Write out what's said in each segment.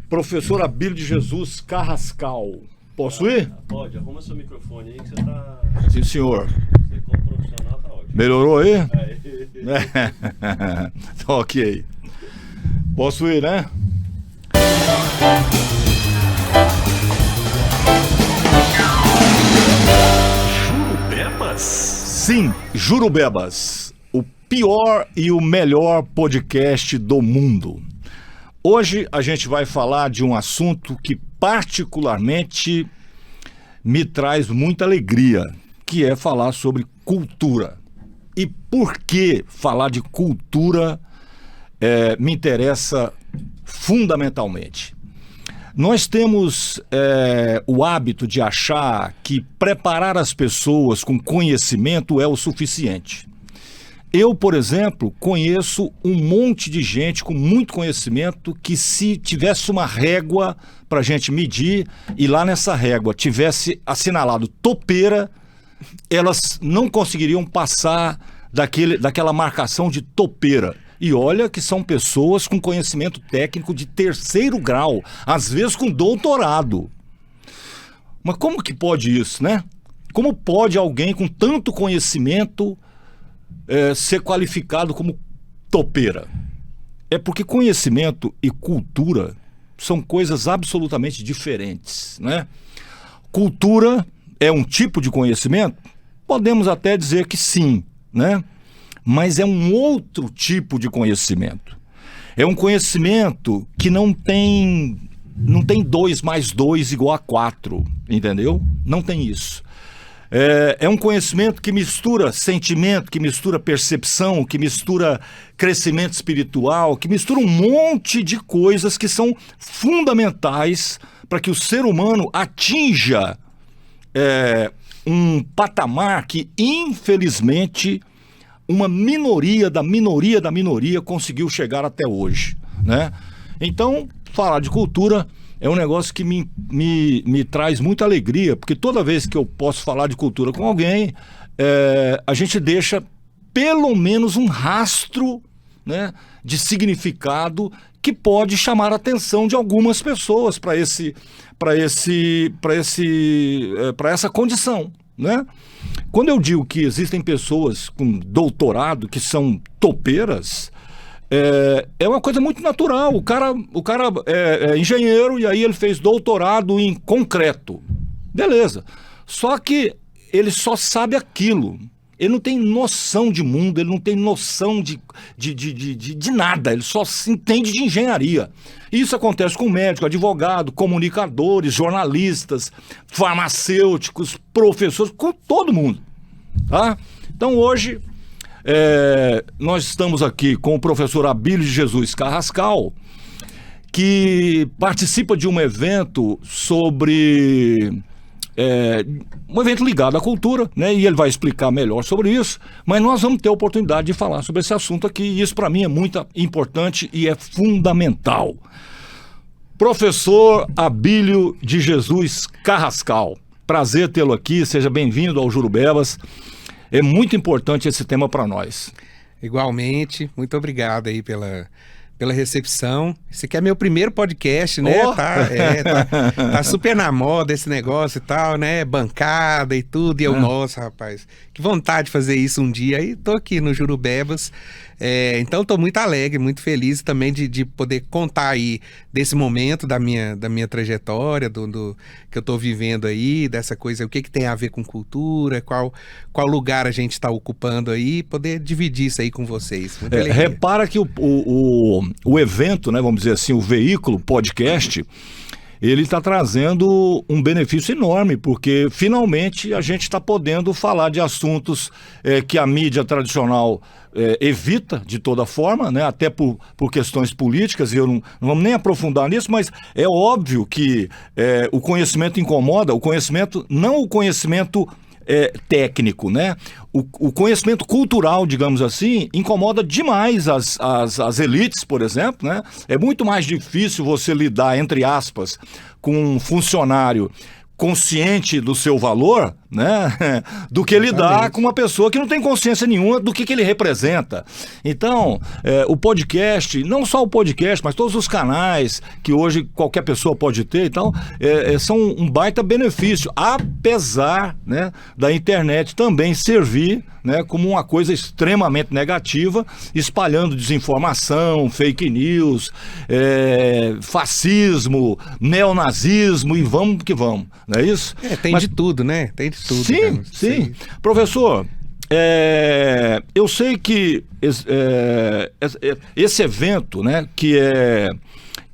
Professor Abílio de Jesus Carrascal. Posso ir? Pode, arruma seu microfone aí que você tá... Sim, senhor. Você como profissional tá ótimo. Melhorou aí? Aí. Ok. Posso ir, né? Jurubebas? Sim, Jurubebas. O pior e o melhor podcast do mundo. Hoje a gente vai falar de um assunto que particularmente me traz muita alegria, que é falar sobre cultura. E por que falar de cultura me interessa fundamentalmente? Nós temos o hábito de achar que preparar as pessoas com conhecimento é o suficiente. Eu, por exemplo, conheço um monte de gente com muito conhecimento que, se tivesse uma régua para a gente medir e lá nessa régua tivesse assinalado topeira, elas não conseguiriam passar daquela marcação de topeira. E olha que são pessoas com conhecimento técnico de 3º grau, às vezes com doutorado. Mas como que pode isso, né? Como pode alguém com tanto conhecimento ser qualificado como topeira? É porque conhecimento e cultura são coisas absolutamente diferentes, né? Cultura é um tipo de conhecimento? Podemos até dizer que sim, né? Mas é um outro tipo de conhecimento. É um conhecimento que não tem 2 mais 2 igual a 4, entendeu? Não tem isso. É um conhecimento que mistura sentimento, que mistura percepção, que mistura crescimento espiritual, que mistura um monte de coisas que são fundamentais para que o ser humano atinja um patamar que, infelizmente, uma minoria da minoria da minoria conseguiu chegar até hoje, né? Então, falar de cultura é um negócio que me traz muita alegria, porque toda vez que eu posso falar de cultura com alguém, a gente deixa pelo menos um rastro, né, de significado que pode chamar a atenção de algumas pessoas para essa condição, né? Quando eu digo que existem pessoas com doutorado que são topeiras, é uma coisa muito natural. O cara é engenheiro e aí ele fez doutorado em concreto. Beleza. Só que ele só sabe aquilo. Ele não tem noção de mundo, ele não tem noção de nada, ele só se entende de engenharia. Isso acontece com médico, advogado, comunicadores, jornalistas, farmacêuticos, professores, com todo mundo. Tá? Então hoje nós estamos aqui com o professor Abílio de Jesus Carrascal, que participa de um evento sobre... um evento ligado à cultura, né? E ele vai explicar melhor sobre isso, mas nós vamos ter a oportunidade de falar sobre esse assunto aqui, e isso para mim é muito importante e é fundamental. Professor Abílio de Jesus Carrascal, prazer tê-lo aqui, seja bem-vindo ao Jurubebas. É muito importante esse tema para nós. Igualmente, muito obrigado aí pela recepção. Esse aqui é meu primeiro podcast, né? Oh. Tá super na moda esse negócio e tal, né? Bancada e tudo. E eu, nossa, rapaz, que vontade de fazer isso um dia. E tô aqui no Jurubebas. Então tô muito alegre, muito feliz também de poder contar aí desse momento da minha trajetória, do que eu tô vivendo aí, dessa coisa, o que tem a ver com cultura, qual lugar a gente está ocupando aí, poder dividir isso aí com vocês. Repara que o evento, né, vamos dizer assim, o veículo podcast, ele está trazendo um benefício enorme, porque finalmente a gente está podendo falar de assuntos que a mídia tradicional evita de toda forma, né? Até por questões políticas, e eu não vamos nem aprofundar nisso, mas é óbvio que o conhecimento incomoda, não o conhecimento técnico, né? O conhecimento cultural, digamos assim, incomoda demais as elites, por exemplo, né? É muito mais difícil você lidar, entre aspas, com um funcionário consciente do seu valor, né, do que lidar com uma pessoa que não tem consciência nenhuma do que ele representa. Então, o podcast, não só o podcast, mas todos os canais que hoje qualquer pessoa pode ter e tal, são um baita benefício, apesar, né, da internet também servir, né, como uma coisa extremamente negativa, espalhando desinformação, fake news, fascismo, neonazismo e vamos que vamos, não é isso? Tem de tudo, né? Tem de tudo. Sim, sim. Professor, eu sei que esse evento, né, que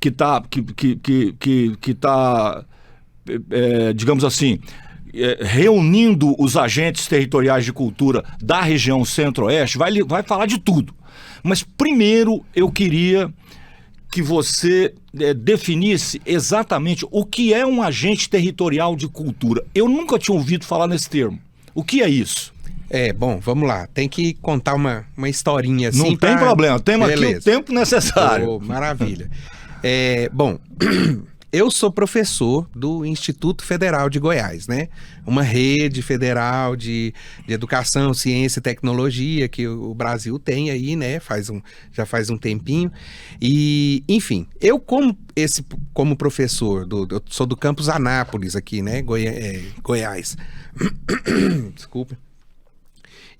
está, digamos assim, reunindo os agentes territoriais de cultura da região Centro-Oeste, vai falar de tudo. Mas primeiro eu queria que você definisse exatamente o que é um agente territorial de cultura. Eu nunca tinha ouvido falar nesse termo. O que é isso? Bom, vamos lá. Tem que contar uma historinha assim. Não tem problema. Temos aqui o tempo necessário. Maravilha. Bom, eu sou professor do Instituto Federal de Goiás, né? Uma rede federal de educação, ciência e tecnologia que o Brasil tem aí, né? Já faz um tempinho. E, enfim, eu como professor, eu sou do campus Anápolis aqui, né? Goiás. Desculpa.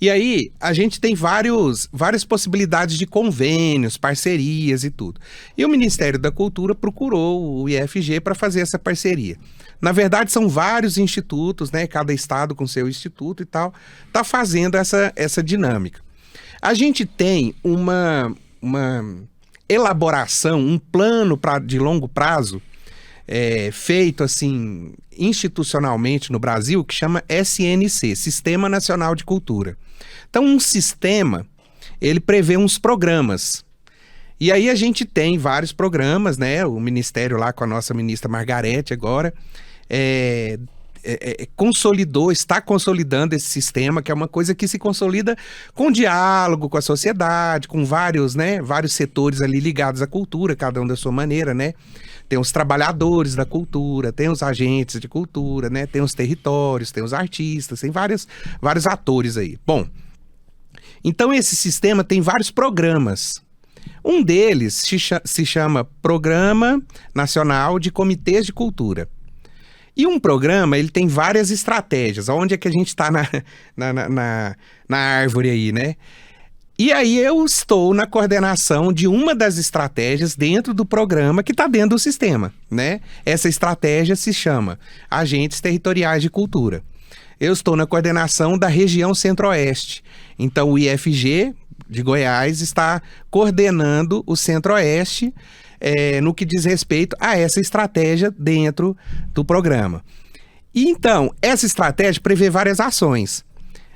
E aí, a gente tem várias possibilidades de convênios, parcerias e tudo. E o Ministério da Cultura procurou o IFG para fazer essa parceria. Na verdade, são vários institutos, né? Cada estado com seu instituto e tal, tá fazendo essa dinâmica. A gente tem uma elaboração, um plano de longo prazo, feito assim institucionalmente no Brasil, que chama SNC, Sistema Nacional de Cultura. Então, um sistema, ele prevê uns programas. E aí a gente tem vários programas, né? O Ministério lá com a nossa ministra Margarete agora está consolidando esse sistema, que é uma coisa que se consolida com diálogo com a sociedade, com vários setores ali ligados à cultura, cada um da sua maneira, né? Tem os trabalhadores da cultura, tem os agentes de cultura, né? Tem os territórios, tem os artistas, tem vários atores aí. Bom, então esse sistema tem vários programas. Um deles se chama Programa Nacional de Comitês de Cultura. E um programa, ele tem várias estratégias. Onde é que a gente está na árvore aí, né? E aí eu estou na coordenação de uma das estratégias dentro do programa que está dentro do sistema, né? Essa estratégia se chama Agentes Territoriais de Cultura. Eu estou na coordenação da região Centro-Oeste. Então o IFG de Goiás está coordenando o Centro-Oeste no que diz respeito a essa estratégia dentro do programa. E então, essa estratégia prevê várias ações.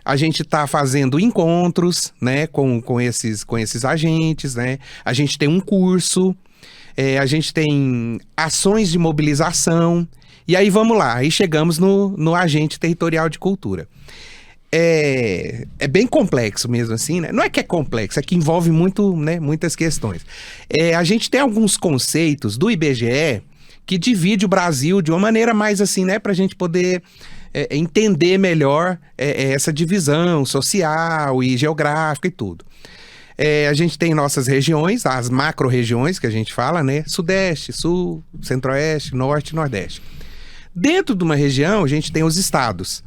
A gente está fazendo encontros, né, com esses agentes, né? A gente tem um curso, a gente tem ações de mobilização, e aí vamos lá, aí chegamos no agente territorial de cultura. É bem complexo mesmo assim, né? Não é que é complexo, é que envolve muitas questões. A gente tem alguns conceitos do IBGE que divide o Brasil de uma maneira mais assim, né, para a gente poder entender melhor essa divisão social e geográfica e tudo. A gente tem nossas regiões, as macro-regiões que a gente fala, né? Sudeste, Sul, Centro-Oeste, Norte e Nordeste. Dentro de uma região, a gente tem os estados.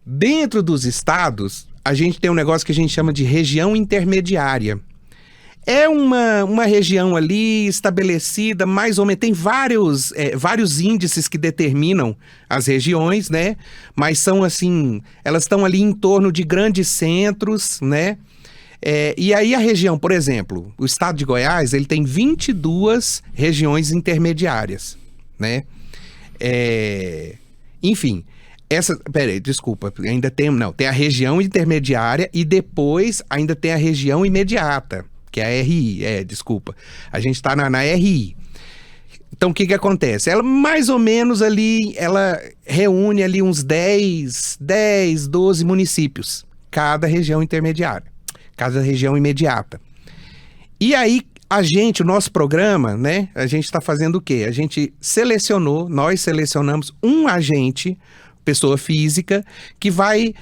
Dentro dos estados, a gente tem um negócio que a gente chama de região intermediária. É uma região ali estabelecida, mais ou menos, tem vários índices que determinam as regiões, né? Mas são assim, elas estão ali em torno de grandes centros, né? E aí a região, por exemplo, o estado de Goiás, ele tem 22 regiões intermediárias, né? Enfim, peraí, desculpa, ainda tem a região intermediária e depois ainda tem a região imediata, que é a RI, desculpa. A gente está na RI. Então, o que acontece? Ela, mais ou menos ali, ela reúne ali uns 10, 12 municípios. Cada região intermediária. Cada região imediata. E aí, o nosso programa, né? A gente está fazendo o quê? Nós selecionamos um agente pessoa física, que vai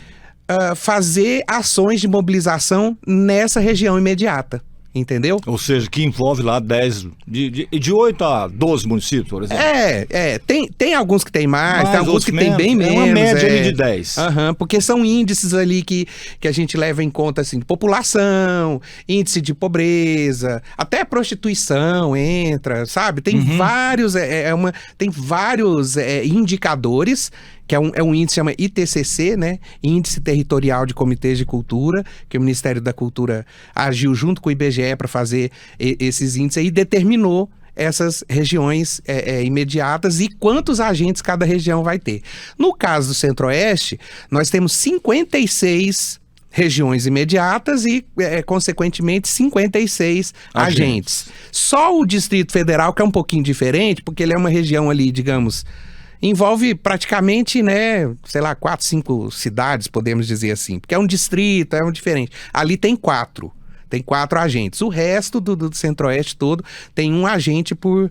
fazer ações de mobilização nessa região imediata. Entendeu? Ou seja, que envolve lá 10, de 8 a 12 municípios, por exemplo. Tem alguns que tem mais, tem alguns que tem bem menos. É uma média ali de 10. Porque são índices ali que a gente leva em conta, assim, de população, índice de pobreza, até prostituição entra, sabe? Tem vários, tem vários indicadores, que é um índice, chama ITCC, né? Índice Territorial de Comitês de Cultura, que o Ministério da Cultura agiu junto com o IBGE para fazer esses índices e determinou essas regiões imediatas e quantos agentes cada região vai ter. No caso do Centro-Oeste, nós temos 56 regiões imediatas e, consequentemente, 56 agentes. Só o Distrito Federal, que é um pouquinho diferente, porque ele é uma região ali, digamos... Envolve praticamente, né, sei lá, 4, 5 cidades, podemos dizer assim. Porque é um distrito, é um diferente. Ali tem 4. Tem 4 agentes. O resto do Centro-Oeste todo tem um agente por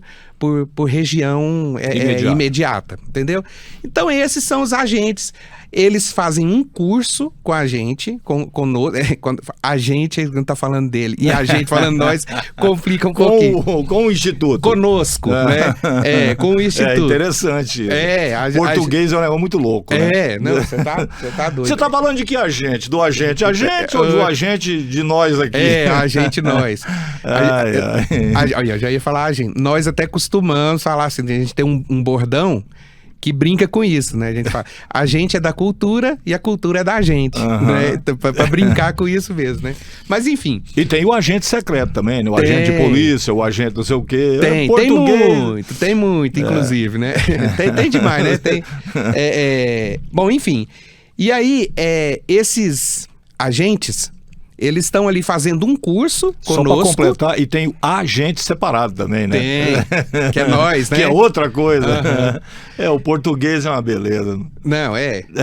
região imediata, entendeu? Então esses são os agentes. Eles fazem um curso com a gente, a gente não tá falando dele, e a gente falando nós, complica um pouquinho. Com o Instituto. Conosco, né? Com o Instituto. É interessante. Português é um negócio muito louco, né? Não, você tá doido. Você tá falando de que agente? Do agente ou do agente de nós aqui? A gente nós. Eu já ia falar, nós até costumamos falar assim, a gente tem um bordão que brinca com isso, né? A gente fala, a gente é da cultura e a cultura é da gente, né? Então, pra brincar com isso mesmo, né? Mas enfim. E tem o agente secreto também, né? O agente de polícia, o agente não sei o quê. Tem muito, inclusive, né? Tem demais, né? Bom, enfim. E aí, esses agentes... Eles estão ali fazendo um curso conosco. Só para completar, e tem o agente separado também, né? Tem, que é nós, né? Que é outra coisa. O português é uma beleza. Não,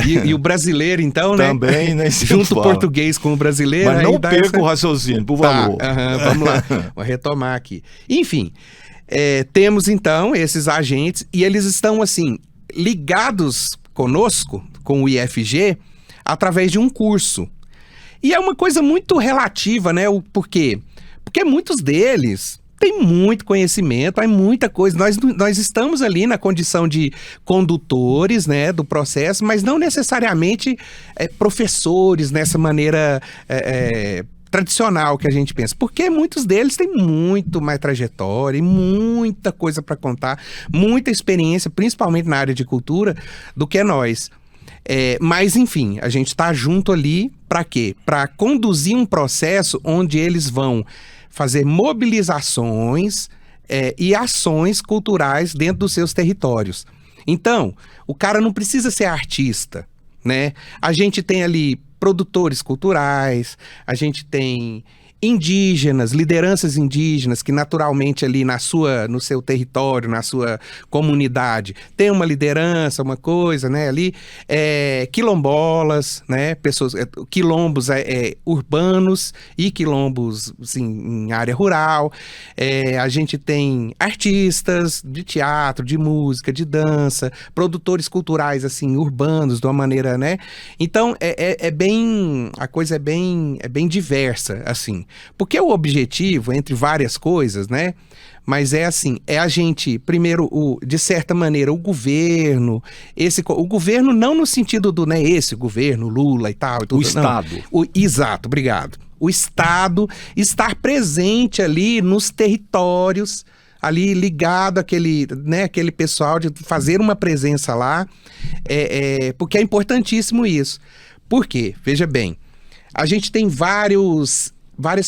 E o brasileiro, então, né? Também, né? Junto o português com o brasileiro. Mas não perca o raciocínio, por favor. Vamos lá, vou retomar aqui. Enfim, temos então esses agentes e eles estão, assim, ligados conosco, com o IFG, através de um curso. E é uma coisa muito relativa, né? Por quê? Porque muitos deles têm muito conhecimento, há muita coisa. Nós estamos ali na condição de condutores, né, do processo, mas não necessariamente professores nessa maneira tradicional que a gente pensa. Porque muitos deles têm muito mais trajetória e muita coisa para contar, muita experiência, principalmente na área de cultura, do que nós. Mas, enfim, a gente está junto ali para quê? Para conduzir um processo onde eles vão fazer mobilizações e ações culturais dentro dos seus territórios. Então, o cara não precisa ser artista, né? A gente tem ali produtores culturais, a gente tem indígenas, lideranças indígenas que naturalmente ali no seu território, na sua comunidade, tem uma liderança, uma coisa, né, ali, quilombolas, né, pessoas, quilombos urbanos e quilombos, assim, em área rural, a gente tem artistas de teatro, de música, de dança, produtores culturais, assim, urbanos, de uma maneira, né, então a coisa é bem diversa, assim. Porque o objetivo, entre várias coisas, né? Mas assim, a gente, primeiro, de certa maneira, o governo não no sentido do, né, esse governo, Lula e tal. E tudo, o Estado. Exato, obrigado. O Estado estar presente ali nos territórios, ali ligado àquele pessoal, de fazer uma presença lá, porque é importantíssimo isso. Por quê? Veja bem, a gente tem várias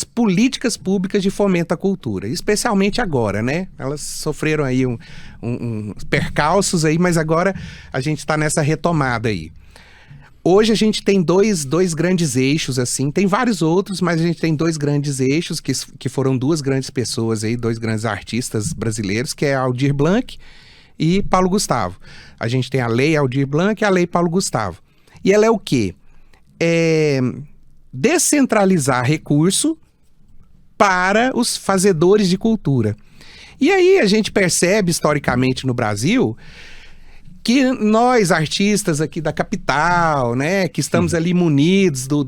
políticas públicas de fomento à cultura, especialmente agora, né? Elas sofreram aí uns percalços aí, mas agora a gente está nessa retomada aí. Hoje a gente tem dois grandes eixos, assim, tem vários outros, mas a gente tem 2 grandes eixos, que foram 2 grandes pessoas aí, 2 grandes artistas brasileiros, que é Aldir Blanc e Paulo Gustavo. A gente tem a Lei Aldir Blanc e a Lei Paulo Gustavo. E ela é o quê? Descentralizar recurso para os fazedores de cultura. E aí a gente percebe historicamente no Brasil que nós, artistas aqui da capital, né, que estamos ali munidos do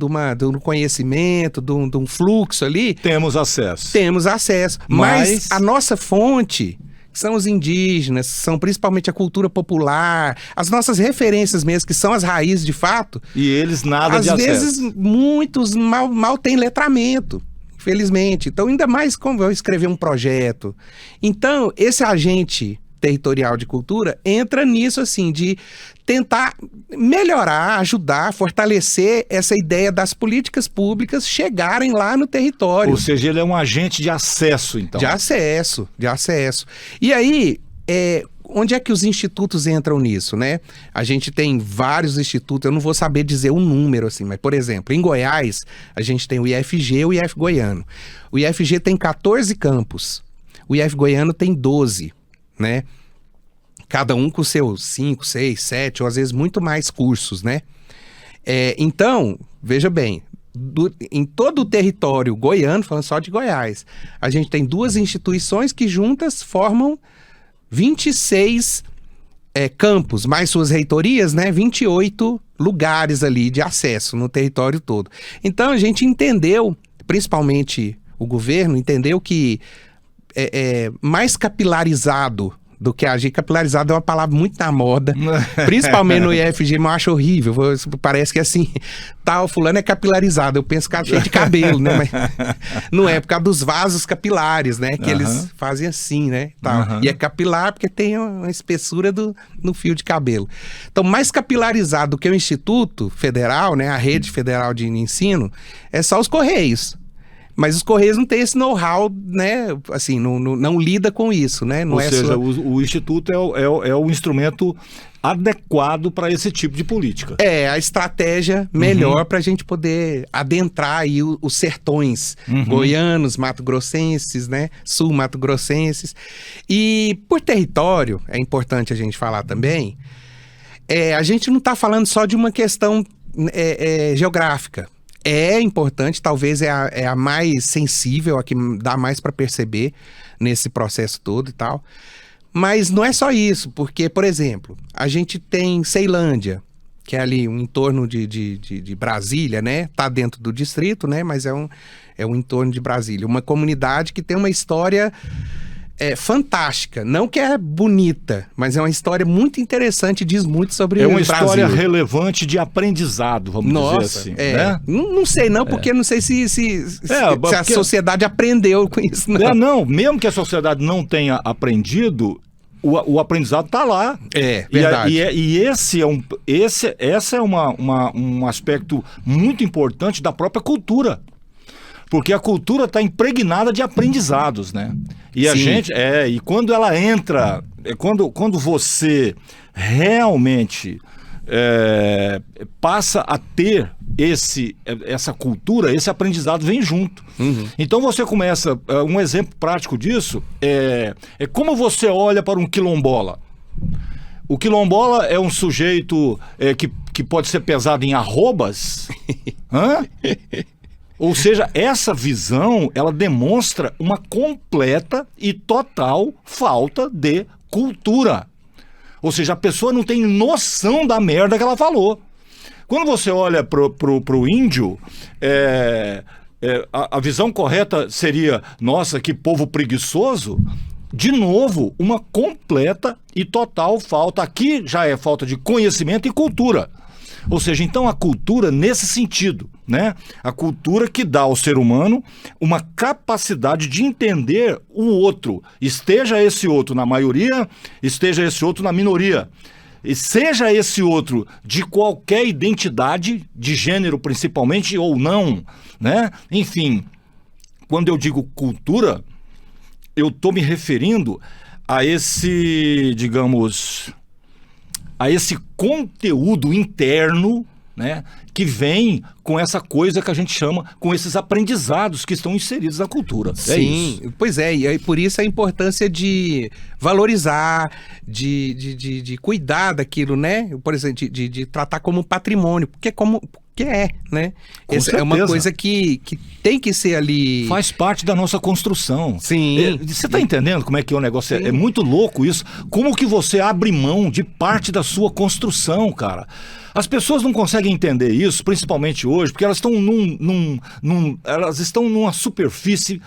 conhecimento, de um fluxo ali, Temos acesso. temos acesso. Mas a nossa fonte, que são os indígenas, são principalmente a cultura popular, as nossas referências mesmo, que são as raízes de fato, E eles nada às de vezes acesso. muitos mal têm letramento, infelizmente. Então, ainda mais como eu escrever um projeto. Então, esse agente territorial de cultura entra nisso, assim, de tentar melhorar, ajudar, fortalecer essa ideia das políticas públicas chegarem lá no território. Ou seja, ele é um agente de acesso, então. De acesso. E aí, onde é que os institutos entram nisso, né? A gente tem vários institutos, eu não vou saber dizer um número, assim, mas, por exemplo, em Goiás, a gente tem o IFG e o IF Goiano. O IFG tem 14 campos, o IF Goiano tem 12, né? Cada um com seus 5, 6, 7, ou às vezes muito mais cursos, né? Então, veja bem, em todo o território goiano, falando só de Goiás, a gente tem 2 instituições que juntas formam 26 campos, mais suas reitorias, né? 28 lugares ali de acesso no território todo. Então a gente entendeu, principalmente o governo, entendeu que mais capilarizado do que agir. Capilarizado é uma palavra muito na moda, principalmente no IFG, mas eu acho horrível. Parece que assim, tal, fulano é capilarizado. Eu penso que é cheio de cabelo, né? Mas não é, por causa dos vasos capilares, né? Que eles fazem assim, né? Tal. E é capilar porque tem uma espessura no fio de cabelo. Então, mais capilarizado do que o Instituto Federal, né? A Rede Federal de Ensino, é só os Correios. Mas os Correios não têm esse know-how, né? Assim, não lida com isso, né? Não Ou seja, o Instituto é o instrumento adequado para esse tipo de política. É a estratégia melhor para a gente poder adentrar aí os sertões goianos, mato-grossenses, né? Sul-mato-grossenses. E por território, é importante a gente falar também, a gente não está falando só de uma questão geográfica. É importante, talvez é a mais sensível, a que dá mais para perceber nesse processo todo e tal. Mas não é só isso, porque, por exemplo, a gente tem Ceilândia, que é ali um entorno de Brasília, né? Tá dentro do distrito, né? Mas é um entorno de Brasília. Uma comunidade que tem uma história fantástica. Não que é bonita, mas é uma história muito interessante, diz muito sobre o Brasil. É uma história relevante de aprendizado, vamos dizer assim. Né? Não sei não, porque não sei se a sociedade aprendeu com isso. Não, mesmo que a sociedade não tenha aprendido, o aprendizado está lá. É, verdade. E esse é um aspecto muito importante da própria cultura. Porque a cultura está impregnada de aprendizados, né? E a gente, e quando ela entra, quando você realmente passa a ter essa cultura, esse aprendizado vem junto. Então você começa, um exemplo prático disso é como você olha para um quilombola. O quilombola é um sujeito que pode ser pesado em arrobas, Ou seja, essa visão, ela demonstra uma completa e total falta de cultura. Ou seja, a pessoa não tem noção da merda que ela falou. Quando você olha pro índio, a visão correta seria, nossa, que povo preguiçoso. De novo, uma completa e total falta. Aqui já é falta de conhecimento e cultura. Ou seja, então a cultura nesse sentido, né? A cultura que dá ao ser humano uma capacidade de entender o outro, esteja esse outro na maioria, esteja esse outro na minoria, e seja esse outro de qualquer identidade, de gênero principalmente ou não, né? Enfim, quando eu digo cultura, eu estou me referindo a esse, digamos, a esse conteúdo interno, né, que vem com essa coisa que a gente chama, com esses aprendizados que estão inseridos na cultura. Sim, pois é, e por isso a importância de valorizar, de cuidar daquilo, né? Por exemplo, de tratar como patrimônio, porque que é, né? Com Essa é uma certeza. coisa que tem que ser ali... Faz parte da nossa construção. Sim. Você tá entendendo como é que é o negócio? É muito louco isso. Como que você abre mão de parte da sua construção, cara? As pessoas não conseguem entender isso, principalmente hoje, porque elas estão elas estão numa superfície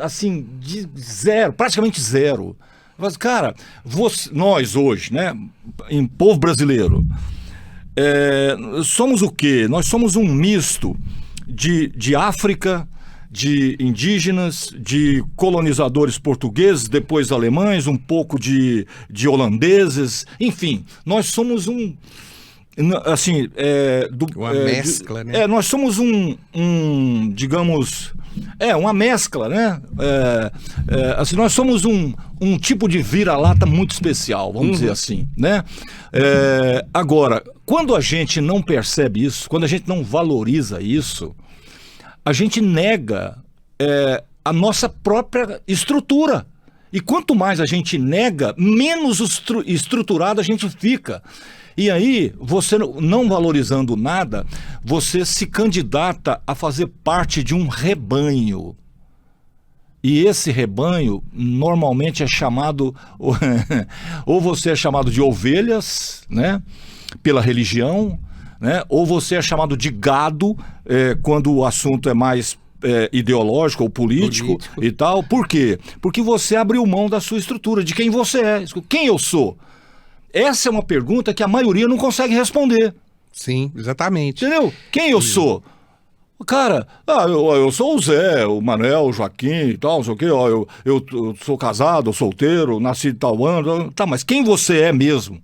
assim de zero, praticamente zero. Mas, cara, nós hoje, né, em povo brasileiro, somos o quê? Nós somos um misto de África, de indígenas, de colonizadores portugueses, depois alemães, um pouco de holandeses, enfim, nós somos assim, Uma mescla, né? Nós somos digamos, uma mescla, né? Assim, nós somos um tipo de vira-lata muito especial, vamos dizer assim, né? Agora, quando a gente não percebe isso, quando a gente não valoriza isso, a gente nega a nossa própria estrutura. E quanto mais a gente nega, menos estruturado a gente fica. E aí, você não valorizando nada, você se candidata a fazer parte de um rebanho. E esse rebanho normalmente é chamado, ou você é chamado de ovelhas, né, pela religião, né, ou você é chamado de gado, quando o assunto é mais ideológico ou político e tal. Por quê? Porque você abriu mão da sua estrutura, de quem você é. Quem eu sou? Essa é uma pergunta que a maioria não consegue responder. Sim, exatamente. Entendeu? Quem eu sou? Cara, eu sou o Zé, o Manel, o Joaquim e tal, não sei o quê. Eu sou casado, solteiro, nasci de tal ano. Tá, mas quem você é mesmo?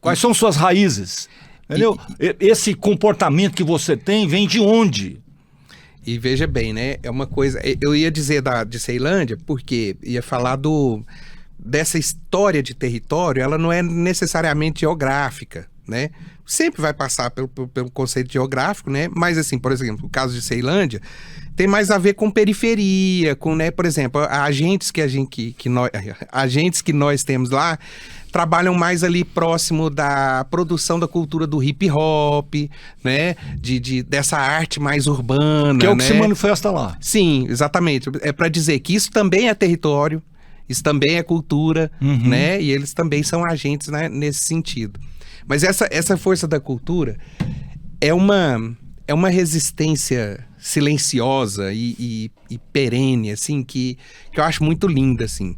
Quais são suas raízes? Entendeu? Esse comportamento que você tem vem de onde? E veja bem, né? É uma coisa... Eu ia dizer de Ceilândia, porque ia falar dessa história de território, ela não é necessariamente geográfica, né? Sempre vai passar pelo conceito geográfico, né? Mas assim, por exemplo, o caso de Ceilândia tem mais a ver com periferia, com, né, por exemplo, agentes que nós temos lá trabalham mais ali próximo da produção da cultura do hip hop, né? Dessa arte mais urbana, que é o que né? se manifesta lá. Sim, exatamente. É para dizer que isso também é território, isso também é cultura, né? E eles também são agentes, né, nesse sentido. Mas essa força da cultura é uma resistência silenciosa e perene, assim, que eu acho muito linda, assim.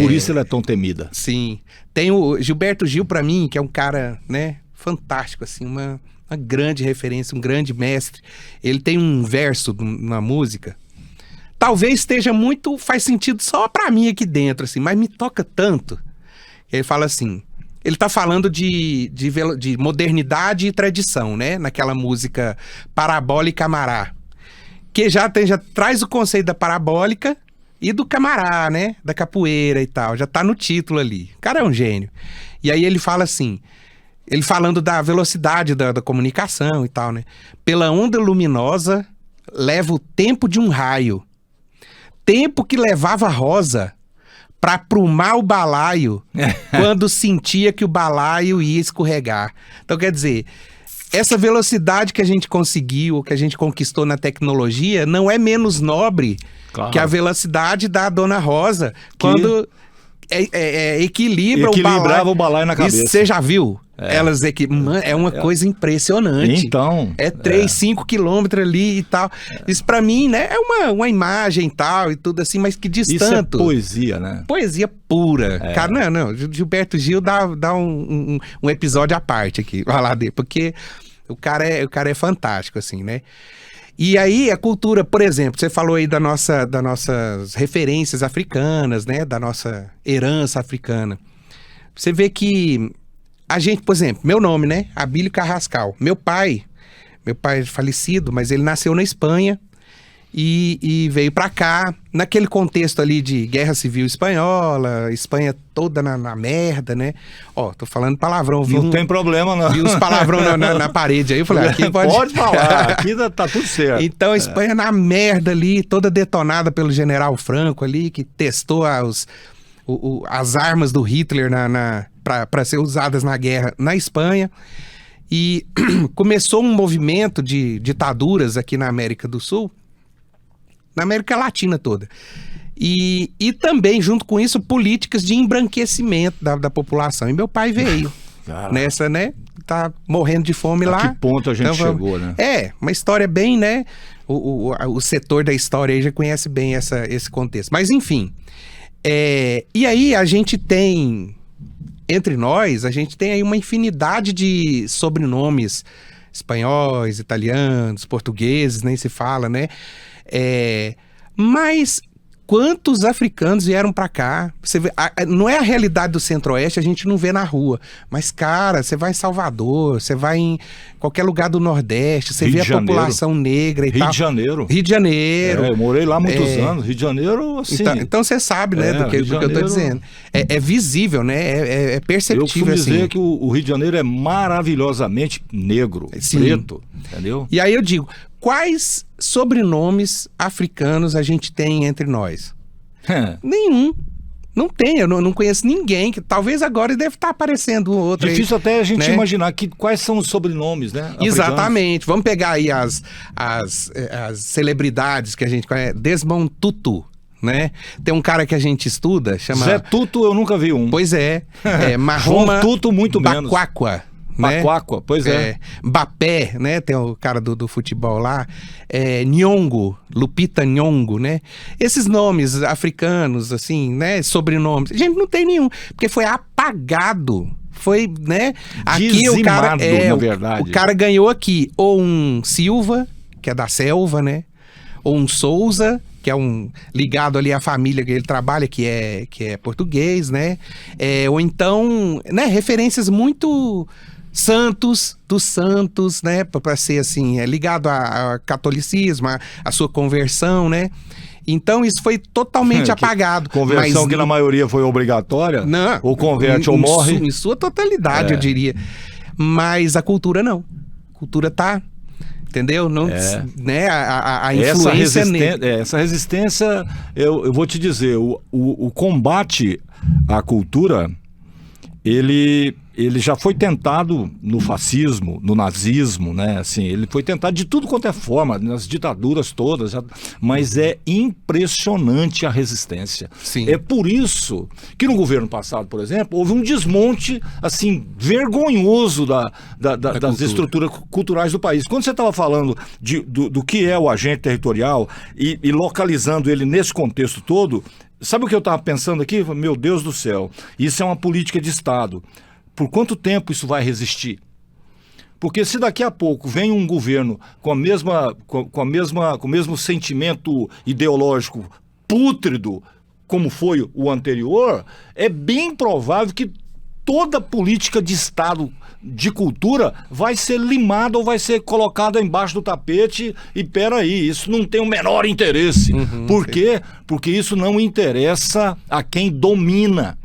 Por isso ela é tão temida. Sim. Tem o Gilberto Gil, pra mim, que é um cara, né, fantástico, assim, uma grande referência, um grande mestre. Ele tem um verso na música, talvez faz sentido só pra mim aqui dentro, assim, mas me toca tanto. Ele fala assim, ele tá falando de modernidade e tradição, né? Naquela música Parabólica e Camará. Que já traz o conceito da parabólica e do camará, né? Da capoeira e tal. Já tá no título ali. O cara é um gênio. E aí ele fala assim, ele falando da velocidade da comunicação e tal, né? Pela onda luminosa leva o tempo de um raio. Tempo que levava Rosa pra aprumar o balaio quando sentia que o balaio ia escorregar. Então, quer dizer, essa velocidade que a gente conseguiu, que a gente conquistou na tecnologia, não é menos nobre que a velocidade da Dona Rosa, quando equilibrava o balaio na cabeça. Você já viu? Elas é uma coisa impressionante. Então. 3, 5 quilômetros ali e tal. Isso pra mim, né, é uma imagem e tal, e tudo assim, mas que diz isso tanto. É poesia, né? Poesia pura. Cara, não. Gilberto Gil dá um episódio à parte aqui, vai lá dele, porque o cara é fantástico, assim, né? E aí, a cultura, por exemplo, você falou aí das nossas referências africanas, né? Da nossa herança africana. Você vê que a gente, por exemplo, meu nome, né? Abílio Carrascal. Meu pai é falecido, mas ele nasceu na Espanha e veio pra cá, naquele contexto ali de Guerra Civil Espanhola, Espanha toda na merda, né? Ó, tô falando palavrão. Não tem problema, não. Vi uns palavrão na parede aí, eu falei, aqui pode falar, aqui tá tudo certo. Então, a Espanha na merda ali, toda detonada pelo general Franco ali, que testou as armas do Hitler para ser usadas na guerra na Espanha. E começou um movimento de ditaduras aqui na América do Sul, na América Latina toda. E também, junto com isso, políticas de embranquecimento da população. E meu pai veio nessa, né? Tá morrendo de fome lá. A que ponto a gente chegou, né? É, uma história bem, né? O setor da história aí já conhece bem esse contexto. Mas, enfim. E aí a gente tem, entre nós, a gente tem aí uma infinidade de sobrenomes espanhóis, italianos, portugueses, nem se fala, né? Mas quantos africanos vieram pra cá? Você vê, não é a realidade do Centro-Oeste, a gente não vê na rua. Mas, cara, você vai em Salvador, você vai em qualquer lugar do Nordeste, você vê a população negra e tal. Rio de Janeiro. Rio de Janeiro. Eu morei lá há muitos anos. Rio de Janeiro, assim... Então você sabe, né, do que eu tô dizendo. É visível, né? É perceptível, eu costumo assim. dizer que o Rio de Janeiro é maravilhosamente negro, preto, entendeu? E aí eu digo, quais sobrenomes africanos a gente tem entre nós? Nenhum. Não tem, eu não conheço ninguém, que talvez agora deve estar aparecendo outro. Difícil aí, até a gente né? imaginar quais são os sobrenomes, né? Exatamente. Vamos pegar aí as celebridades que a gente conhece. Desmond Tutu, né? Tem um cara que a gente estuda, chama... Zé Tutu, eu nunca vi um. Pois é. Mahoma João Tutu, muito menos. Baquaqua. Né? Baquaqua, pois é. Bapé, né? Tem o cara do futebol lá. Nhongo, Lupita Nyong'o, né? Esses nomes africanos, assim, né? Sobrenomes. A gente não tem nenhum, porque foi apagado. Foi, né? Aqui o cara... na verdade. O cara ganhou aqui ou um Silva, que é da selva, né? Ou um Souza, que é um ligado ali à família que ele trabalha, que é português, né? Ou então, né? Referências muito... dos santos, né, para ser assim, ligado ao catolicismo, a sua conversão, né, então isso foi totalmente apagado. Conversão que na maioria foi obrigatória? Não. Ou converte ou morre? Em sua totalidade, eu diria. Mas a cultura não. A cultura tá, entendeu? Não, né, a influência essa resistência, eu vou te dizer, o combate à cultura, ele já foi tentado no fascismo, no nazismo, né? Assim, ele foi tentado de tudo quanto é forma, nas ditaduras todas, mas é impressionante a resistência. Sim. É por isso que no governo passado, por exemplo, houve um desmonte, assim, vergonhoso das estruturas culturais do país. Quando você estava falando do que é o agente territorial e localizando ele nesse contexto todo, sabe o que eu estava pensando aqui? Meu Deus do céu, isso é uma política de Estado. Por quanto tempo isso vai resistir? Porque se daqui a pouco vem um governo com o mesmo sentimento ideológico pútrido como foi o anterior, é bem provável que toda política de Estado de cultura vai ser limada ou vai ser colocada embaixo do tapete e peraí, isso não tem o menor interesse. Por quê? Porque isso não interessa a quem domina.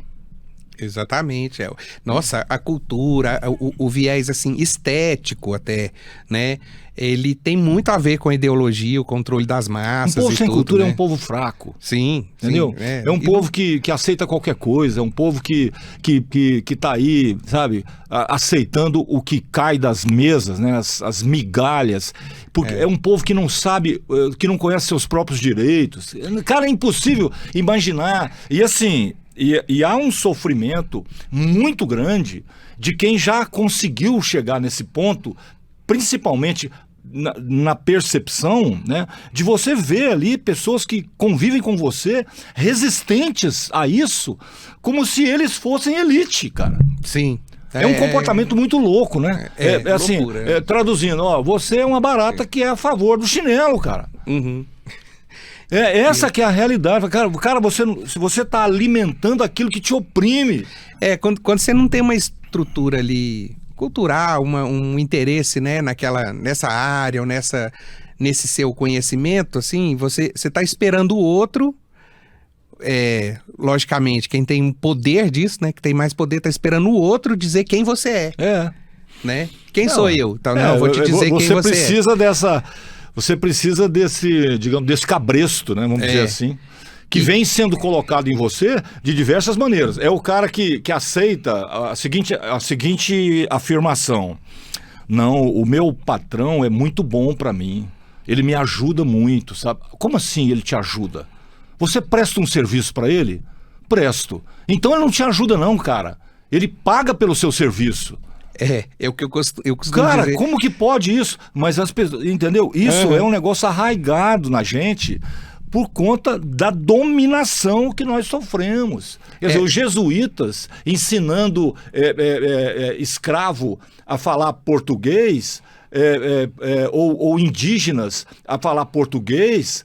Exatamente. Nossa, a cultura, o viés assim estético até, né? Ele tem muito a ver com a ideologia, o controle das massas. Um povo sem cultura, né? É um né? povo fraco. Sim, entendeu? Sim, é um povo que aceita qualquer coisa, é um povo que tá aí, sabe, aceitando o que cai das mesas, né? As migalhas. Porque é um povo que não sabe, que não conhece seus próprios direitos. Cara, é impossível imaginar. E assim... E há um sofrimento muito grande de quem já conseguiu chegar nesse ponto, principalmente na percepção, né, de você ver ali pessoas que convivem com você resistentes a isso, como se eles fossem elite, cara. Sim. É um comportamento muito louco, né? Assim, loucura, traduzindo, você é uma barata que é a favor do chinelo, cara. Essa que é a realidade. Cara, se você está alimentando aquilo que te oprime. Quando você não tem uma estrutura ali cultural, um interesse, né, nessa área ou nesse seu conhecimento, assim, você está esperando o outro. Logicamente, quem tem poder disso, né, que tem mais poder, está esperando o outro dizer quem você é. Né? Quem sou eu? Então, não, vou te dizer quem você é. Você precisa desse, digamos, desse cabresto, né? Vamos dizer assim, que vem sendo colocado em você de diversas maneiras. É o cara que aceita a seguinte afirmação: Não, o meu patrão é muito bom para mim. Ele me ajuda muito, sabe? Como assim ele te ajuda? Você presta um serviço para ele? Presto. Então ele não te ajuda não, cara. Ele paga pelo seu serviço. É o que eu costumo Cara, dizer. como que pode isso? Mas as pessoas, entendeu? Isso é um negócio arraigado na gente por conta da dominação que nós sofremos. Quer dizer, os jesuítas ensinando escravo a falar português, ou indígenas a falar português,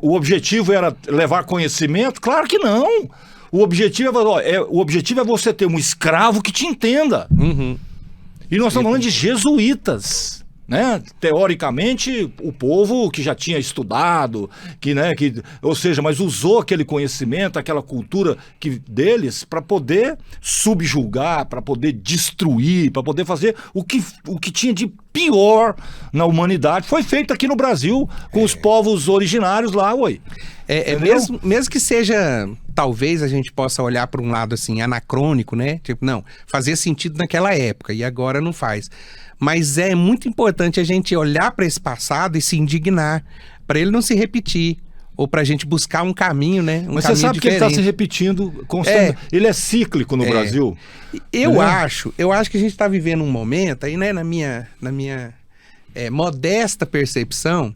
o objetivo era levar conhecimento? Claro que não. O objetivo é você ter um escravo que te entenda. Uhum. E nós estamos falando de jesuítas, né? Teoricamente, o povo que já tinha estudado, ou seja, mas usou aquele conhecimento, aquela cultura deles para poder subjugar, para poder destruir, para poder fazer o que tinha de pior na humanidade. Foi feito aqui no Brasil com os povos originários lá, ué. Mesmo que seja, talvez a gente possa olhar para um lado assim, anacrônico, né? Tipo, não, fazia sentido naquela época e agora não faz. Mas é muito importante a gente olhar para esse passado e se indignar, para ele não se repetir, ou para a gente buscar um caminho, né? Mas você sabe que ele está se repetindo constantemente. Ele é cíclico no Brasil. Eu acho que a gente está vivendo um momento, aí, né, na minha modesta percepção,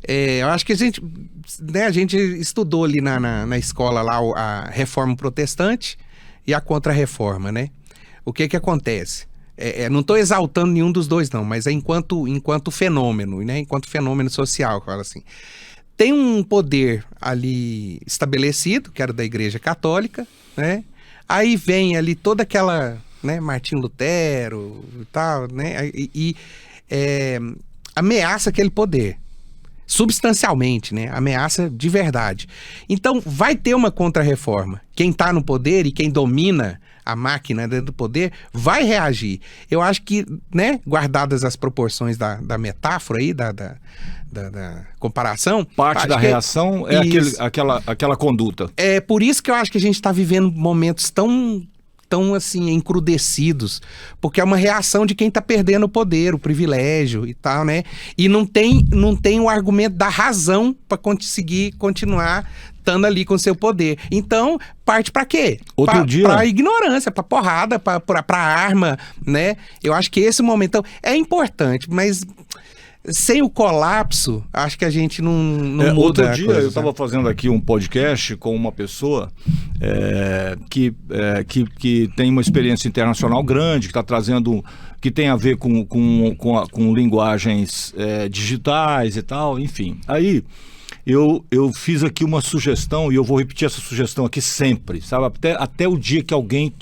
eu acho que a gente estudou ali na escola lá a reforma protestante e a contra-reforma, né? O que acontece? Não estou exaltando nenhum dos dois, não, mas enquanto fenômeno, né? Enquanto fenômeno social, fala assim. Tem um poder ali estabelecido, que era da Igreja Católica, né? Aí vem ali toda aquela, né, Martinho Lutero e tal, né? E ameaça aquele poder. Substancialmente, né? Ameaça de verdade. Então, vai ter uma contra-reforma. Quem está no poder e quem domina a máquina dentro do poder vai reagir. Eu acho que, né, guardadas as proporções da metáfora aí, da comparação... Parte da reação é aquela conduta. É por isso que eu acho que a gente está vivendo momentos tão assim, encrudecidos, porque é uma reação de quem está perdendo o poder, o privilégio e tal, né? E não tem o argumento da razão para conseguir continuar estando ali com seu poder. Então, parte para quê? Para ignorância, para porrada, para arma, né? Eu acho que esse momento é importante, mas sem o colapso, acho que a gente não muda. Outro dia eu estava fazendo aqui um podcast com uma pessoa que tem uma experiência internacional grande, que está trazendo, que tem a ver com linguagens digitais e tal, enfim. Aí eu fiz aqui uma sugestão e eu vou repetir essa sugestão aqui sempre, sabe? Até o dia que alguém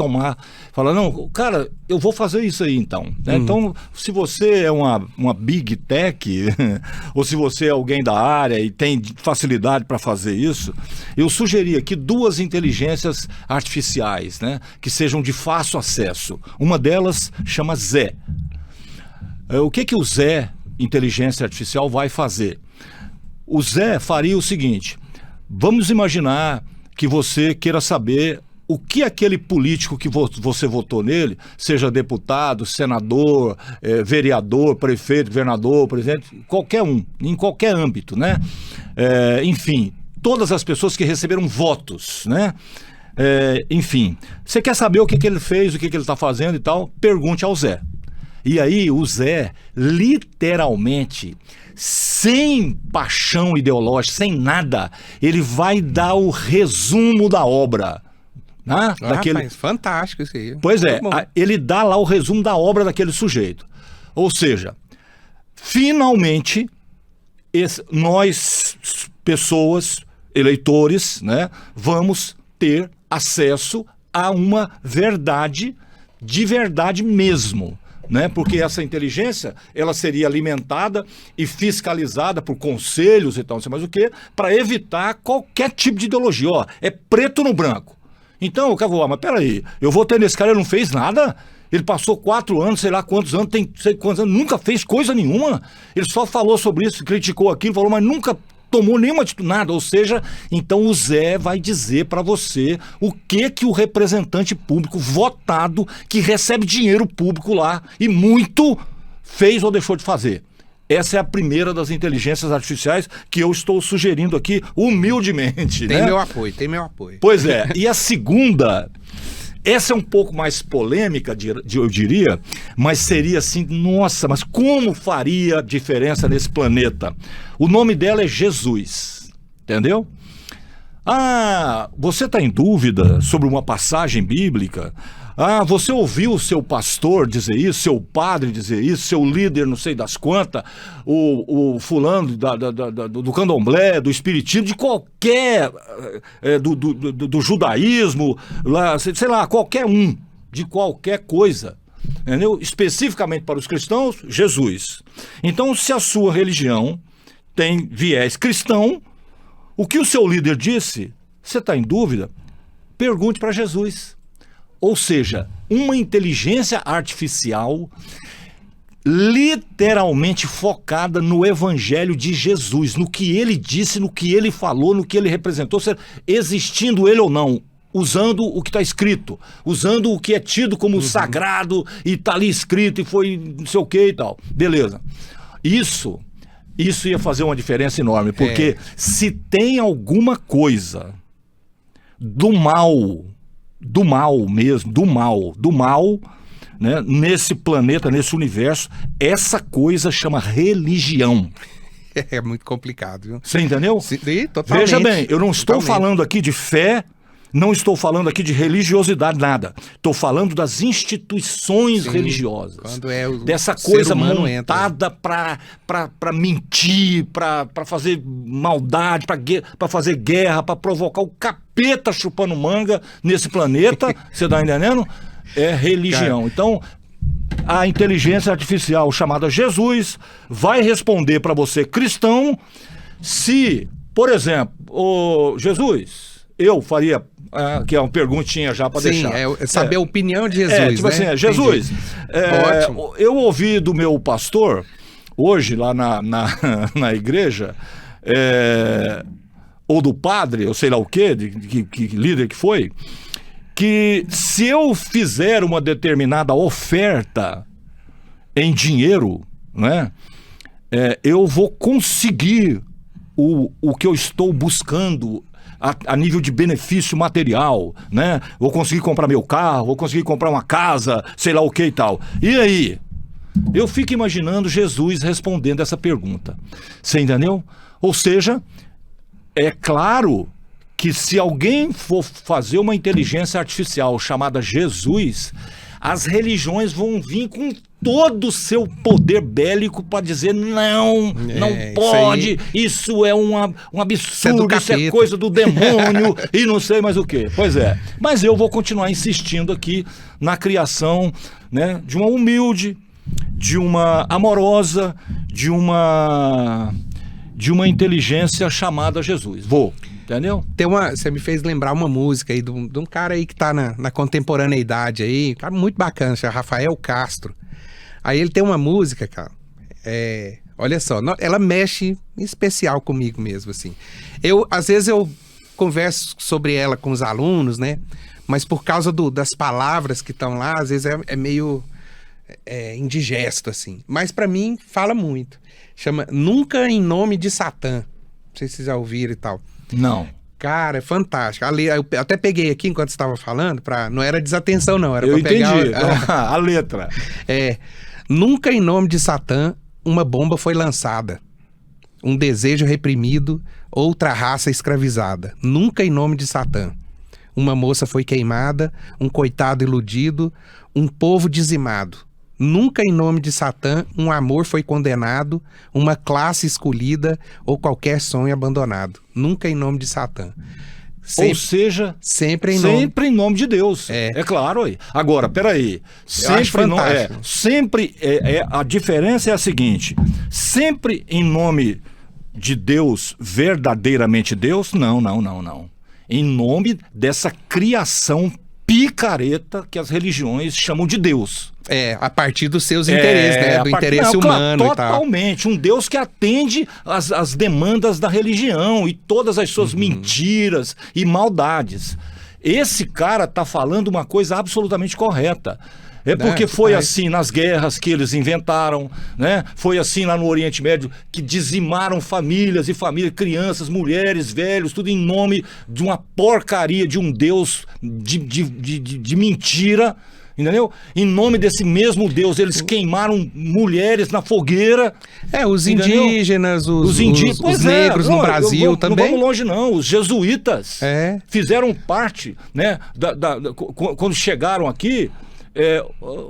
falar, não, cara, eu vou fazer isso aí então. Né? Então, se você é uma big tech, ou se você é alguém da área e tem facilidade para fazer isso, eu sugeri aqui 2 inteligências artificiais, né? Que sejam de fácil acesso. Uma delas chama Zé. O que o Zé, inteligência artificial, vai fazer? O Zé faria o seguinte: vamos imaginar que você queira saber o que aquele político que você votou nele, seja deputado, senador, vereador, prefeito, governador, presidente, qualquer um, em qualquer âmbito, né? Enfim, todas as pessoas que receberam votos, né? Enfim, você quer saber o que ele fez, o que ele está fazendo e tal, pergunte ao Zé. E aí o Zé, literalmente, sem paixão ideológica, sem nada, ele vai dar o resumo da obra. Né? Rapaz, fantástico isso aí. Pois é, ele dá lá o resumo da obra daquele sujeito. Ou seja, finalmente, nós, pessoas, eleitores, né, vamos ter acesso a uma verdade, de verdade mesmo. Né? Porque essa inteligência, ela seria alimentada e fiscalizada por conselhos e tal, não sei mais o que, para evitar qualquer tipo de ideologia. Ó, é preto no branco. Então, mas peraí, eu votei nesse cara, ele não fez nada? Ele passou 4 anos, sei lá quantos anos, nunca fez coisa nenhuma. Ele só falou sobre isso, criticou aquilo, falou, mas nunca tomou nenhuma atitude, nada. Ou seja, então o Zé vai dizer para você o que o representante público votado, que recebe dinheiro público lá, e muito, fez ou deixou de fazer. Essa é a primeira das inteligências artificiais que eu estou sugerindo aqui humildemente. Tem né? meu apoio, tem meu apoio. Pois é. E a segunda, essa é um pouco mais polêmica, eu diria, mas seria assim, nossa, mas como faria diferença nesse planeta? O nome dela é Jesus, entendeu? Ah, você está em dúvida sobre uma passagem bíblica? Ah, você ouviu o seu pastor dizer isso, seu padre dizer isso, seu líder não sei das quantas, o fulano do candomblé, do espiritismo, de qualquer, do judaísmo, lá, sei lá, qualquer um, de qualquer coisa, entendeu? Especificamente para os cristãos, Jesus. Então, se a sua religião tem viés cristão, o que o seu líder disse, você está em dúvida? Pergunte para Jesus. Ou seja, uma inteligência artificial literalmente focada no evangelho de Jesus, no que ele disse, no que ele falou, no que ele representou, seja, existindo ele ou não, usando o que está escrito, usando o que é tido como sagrado e está ali escrito e foi não sei o que e tal. Beleza. Isso ia fazer uma diferença enorme, porque se tem alguma coisa do mal mesmo, do mal, né, nesse planeta, nesse universo, essa coisa chama religião. É muito complicado, viu? Você entendeu? Sim, totalmente. Veja bem, eu não estou falando aqui de fé, não estou falando aqui de religiosidade, nada. Estou falando das instituições religiosas. Quando é dessa coisa montada para mentir, para fazer maldade, para fazer guerra, para provocar o capeta chupando manga nesse planeta, você está entendendo? É religião. Cara. Então, a inteligência artificial chamada Jesus vai responder para você, cristão, se, por exemplo, Jesus, eu faria... que é uma perguntinha já para deixar. É saber a opinião de Jesus. Tipo né? assim, Jesus, Ótimo. eu ouvi do meu pastor, hoje lá na igreja, ou do padre, ou sei lá o quê, que líder que foi, que se eu fizer uma determinada oferta em dinheiro, né, eu vou conseguir o que eu estou buscando a nível de benefício material, né? Vou conseguir comprar meu carro, vou conseguir comprar uma casa, sei lá o que e tal. E aí? Eu fico imaginando Jesus respondendo essa pergunta. Você entendeu? Ou seja, é claro que se alguém for fazer uma inteligência artificial chamada Jesus, as religiões vão vir com todo o seu poder bélico para dizer não pode, isso é um absurdo, isso é coisa do demônio e não sei mais o que. Pois é, mas eu vou continuar insistindo aqui na criação, né, de uma humilde, de uma amorosa, de uma inteligência chamada Jesus. Entendeu? Você me fez lembrar uma música aí de um cara aí que tá na contemporaneidade aí, um cara muito bacana, chama Rafael Castro. Aí ele tem uma música, cara, olha só, ela mexe em especial comigo mesmo, assim. Às vezes eu converso sobre ela com os alunos, né? Mas por causa das palavras que estão lá, às vezes é meio indigesto, assim. Mas pra mim, fala muito. Chama Nunca em Nome de Satã. Não sei se vocês já ouviram e tal. Não. Cara, é fantástico. Eu até peguei aqui enquanto você estava falando, não era desatenção não, era eu pra pegar... entendi. A letra. Nunca em nome de Satã, uma bomba foi lançada. Um desejo reprimido, outra raça escravizada. Nunca em nome de Satã. Uma moça foi queimada, um coitado iludido, um povo dizimado. Nunca em nome de Satã, um amor foi condenado, uma classe escolhida ou qualquer sonho abandonado. Nunca em nome de Satã. Ou seja, sempre em nome de Deus. É claro aí. Agora, peraí. A diferença é a seguinte: sempre em nome de Deus, verdadeiramente Deus? Não. Em nome dessa criação picareta que as religiões chamam de Deus. A partir dos seus interesses, né? Do interesse humano e tal. Totalmente. Um Deus que atende as demandas da religião e todas as suas mentiras e maldades. Esse cara tá falando uma coisa absolutamente correta. É porque foi assim nas guerras que eles inventaram, né? Foi assim lá no Oriente Médio, que dizimaram famílias e famílias, crianças, mulheres, velhos, tudo em nome de uma porcaria de um Deus de mentira, entendeu? Em nome desse mesmo Deus, eles queimaram mulheres na fogueira. Os indígenas, os negros no Brasil também. Não vamos longe não, os jesuítas fizeram parte, né? Quando chegaram aqui,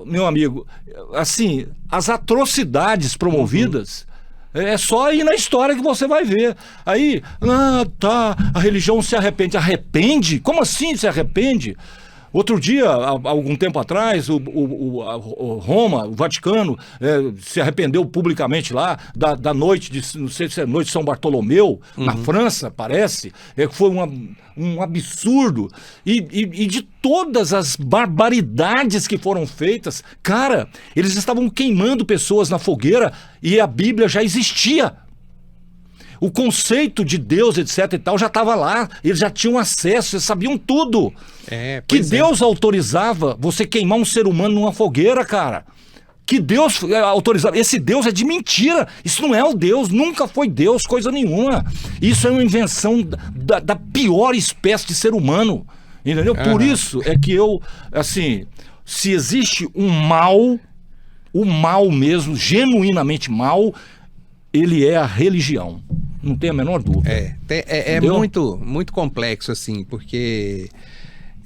meu amigo, assim, as atrocidades promovidas, é só ir na história que você vai ver. Aí, a religião se arrepende. Arrepende? Como assim se arrepende? Outro dia, há algum tempo atrás, Roma, o Vaticano, se arrependeu publicamente lá da noite, não sei se é noite de São Bartolomeu, na França, parece. Foi um absurdo. E de todas as barbaridades que foram feitas, cara, eles estavam queimando pessoas na fogueira e a Bíblia já existia. O conceito de Deus, etc e tal, já estava lá. Eles já tinham acesso, eles sabiam tudo. Que Deus autorizava você queimar um ser humano numa fogueira, cara. Que Deus autorizava. Esse Deus é de mentira. Isso não é o Deus, nunca foi Deus, coisa nenhuma. Isso é uma invenção da pior espécie de ser humano. Entendeu? Por isso é que eu, assim, se existe um mal, o mal mesmo, genuinamente mal, ele é a religião. Não tem a menor dúvida. É muito, muito complexo, assim, porque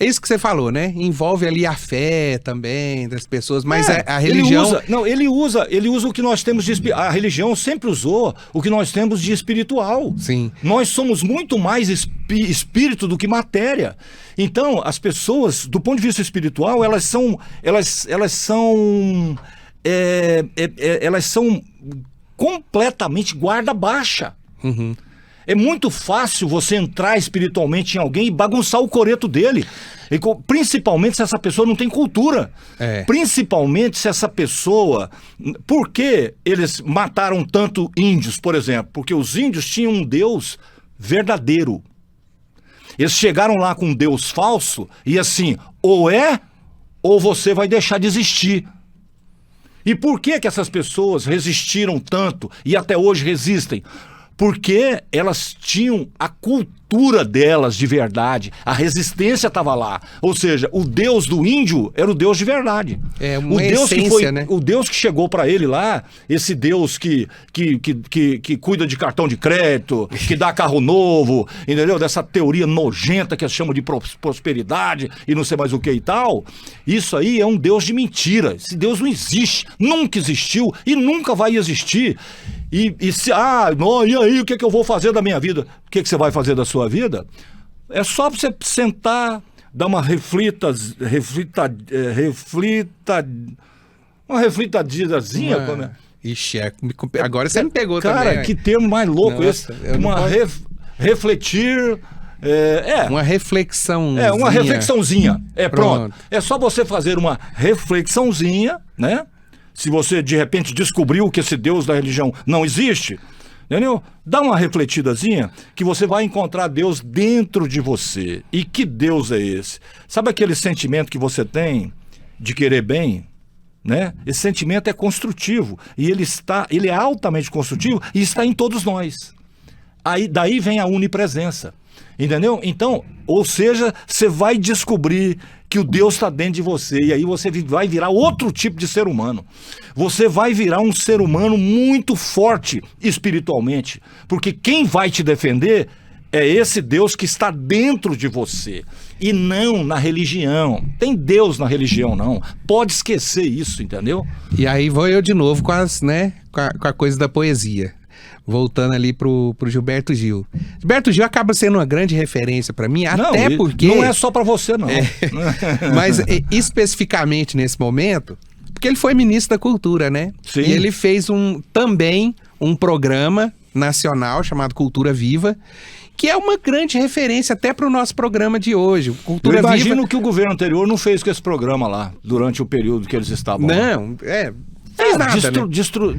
é isso que você falou, né? Envolve ali a fé também das pessoas, mas a religião... Ele usa o que nós temos de... A religião sempre usou o que nós temos de espiritual. Sim. Nós somos muito mais espírito do que matéria. Então, as pessoas, do ponto de vista espiritual, elas são completamente guarda baixa. É muito fácil você entrar espiritualmente em alguém e bagunçar o coreto dele. Principalmente se essa pessoa não tem cultura. Principalmente se essa pessoa... Por que eles mataram tanto índios, por exemplo? Porque os índios tinham um Deus verdadeiro. Eles chegaram lá com um Deus falso e assim, ou você vai deixar de existir. E por que essas pessoas resistiram tanto e até hoje resistem? Porque elas tinham a cultura delas de verdade. A resistência estava lá. Ou seja, o Deus do índio era o Deus de verdade. O Deus essência, né? O Deus que chegou para ele lá, esse Deus que cuida de cartão de crédito, que dá carro novo, entendeu? Dessa teoria nojenta que eles chamam de prosperidade e não sei mais o que e tal. Isso aí é um Deus de mentira. Esse Deus não existe, nunca existiu e nunca vai existir. E aí, o que eu vou fazer da minha vida? O que você vai fazer da sua vida? É só você sentar, dar uma reflitadidazinha. Ixi, agora você me pegou cara, também. Cara, que termo mais louco esse. Refletir... uma reflexão. Uma reflexãozinha. Pronto. É só você fazer uma reflexãozinha, né? Se você, de repente, descobriu que esse Deus da religião não existe, entendeu? Dá uma refletidazinha que você vai encontrar Deus dentro de você. E que Deus é esse? Sabe aquele sentimento que você tem de querer bem? Né? Esse sentimento é construtivo. E ele é altamente construtivo e está em todos nós. Daí vem a onipresença. Entendeu? Então, ou seja, você vai descobrir que o Deus está dentro de você e aí você vai virar outro tipo de ser humano. Você vai virar um ser humano muito forte espiritualmente, porque quem vai te defender é esse Deus que está dentro de você e não na religião. Tem Deus na religião, não. Pode esquecer isso, entendeu? E aí vou eu de novo com a coisa da poesia. Voltando ali pro Gilberto Gil. Gilberto Gil acaba sendo uma grande referência para mim, até porque... Não é só para você, não. Mas especificamente nesse momento, porque ele foi ministro da Cultura, né? Sim. E ele fez também um programa nacional chamado Cultura Viva, que é uma grande referência até para o nosso programa de hoje. Eu Cultura imagino Viva. que o governo anterior não fez com esse programa lá, durante o período que eles estavam lá. Não, fez nada, né?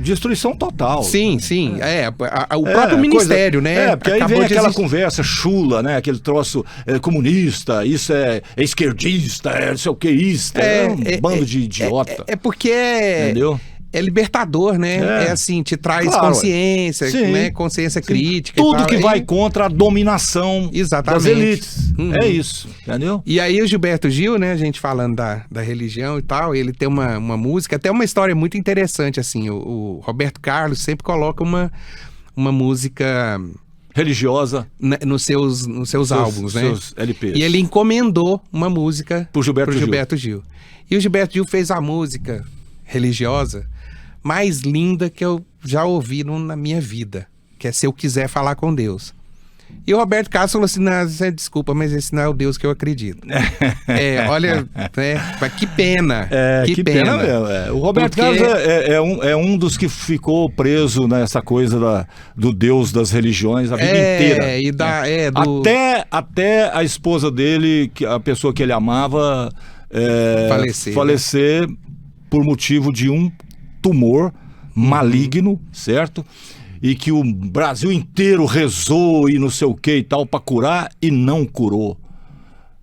Destruição total. Sim. O próprio ministério, né? Porque aí acabou vem de aquela existir. conversa chula, né? Aquele troço comunista, isso é esquerdista, é não sei o que, isso. É um bando de idiota. Porque Entendeu? é libertador, né? É. É assim, te traz Claro, consciência, sim. né? Consciência crítica. e Tudo tal. que vai contra a dominação Exatamente. das elites. Uhum. É isso, entendeu? E aí o Gilberto Gil, né, a gente falando da religião e tal, ele tem uma música, até uma história muito interessante, assim, o Roberto Carlos sempre coloca uma música Religiosa. nos seus álbuns, né? Seus LPs. E ele encomendou uma música Pro Gilberto Gil. E o Gilberto Gil fez a música religiosa mais linda que eu já ouvi na minha vida, que é Se Eu Quiser Falar com Deus. E o Roberto Carlos falou assim, desculpa, mas esse não é o Deus que eu acredito. Olha, mas que pena. Que pena mesmo. O Roberto Carlos é um dos que ficou preso nessa coisa do Deus das religiões a vida inteira. Até a esposa dele, a pessoa que ele amava, falecer por motivo de um tumor maligno, certo? E que o Brasil inteiro rezou e não sei o que e tal para curar e não curou.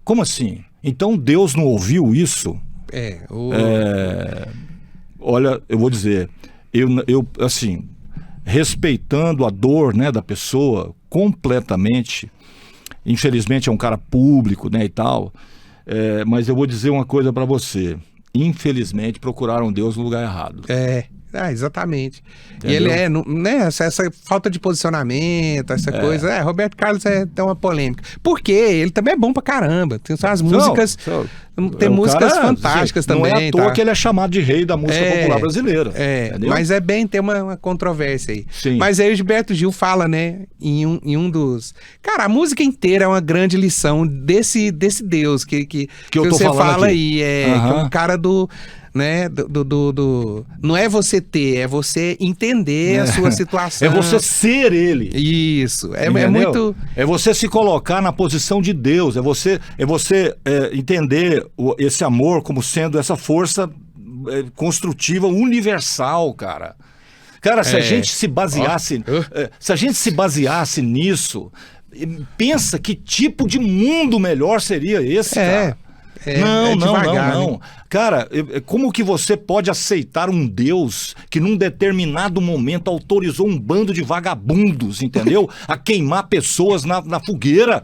Como assim? Então Deus não ouviu isso? Olha, eu vou dizer, eu assim, respeitando a dor, né, da pessoa completamente, infelizmente é um cara público, né, e tal, mas eu vou dizer uma coisa para você. Infelizmente, procuraram Deus no lugar errado. Exatamente. Entendeu? E ele né, essa falta de posicionamento, essa coisa. Roberto Carlos tem uma polêmica. Porque ele também é bom pra caramba. Tem as músicas. Tem músicas fantásticas também. Não é à toa que ele é chamado de rei da música popular brasileira. Mas tem uma controvérsia aí. Sim. Mas aí o Gilberto Gil fala, né, em um dos. Cara, a música inteira é uma grande lição desse Deus que eu tô você falando fala aqui. aí. Que é um cara né, não é você ter, é você entender a sua situação. É você ser ele. Isso, é Entendeu? muito... É você se colocar na posição de Deus, é você entender esse amor como sendo essa força construtiva universal, cara. Cara, se a gente se baseasse, nisso, pensa que tipo de mundo melhor seria esse, cara. Não. Cara, como que você pode aceitar um Deus que num determinado momento autorizou um bando de vagabundos, entendeu? A queimar pessoas na fogueira?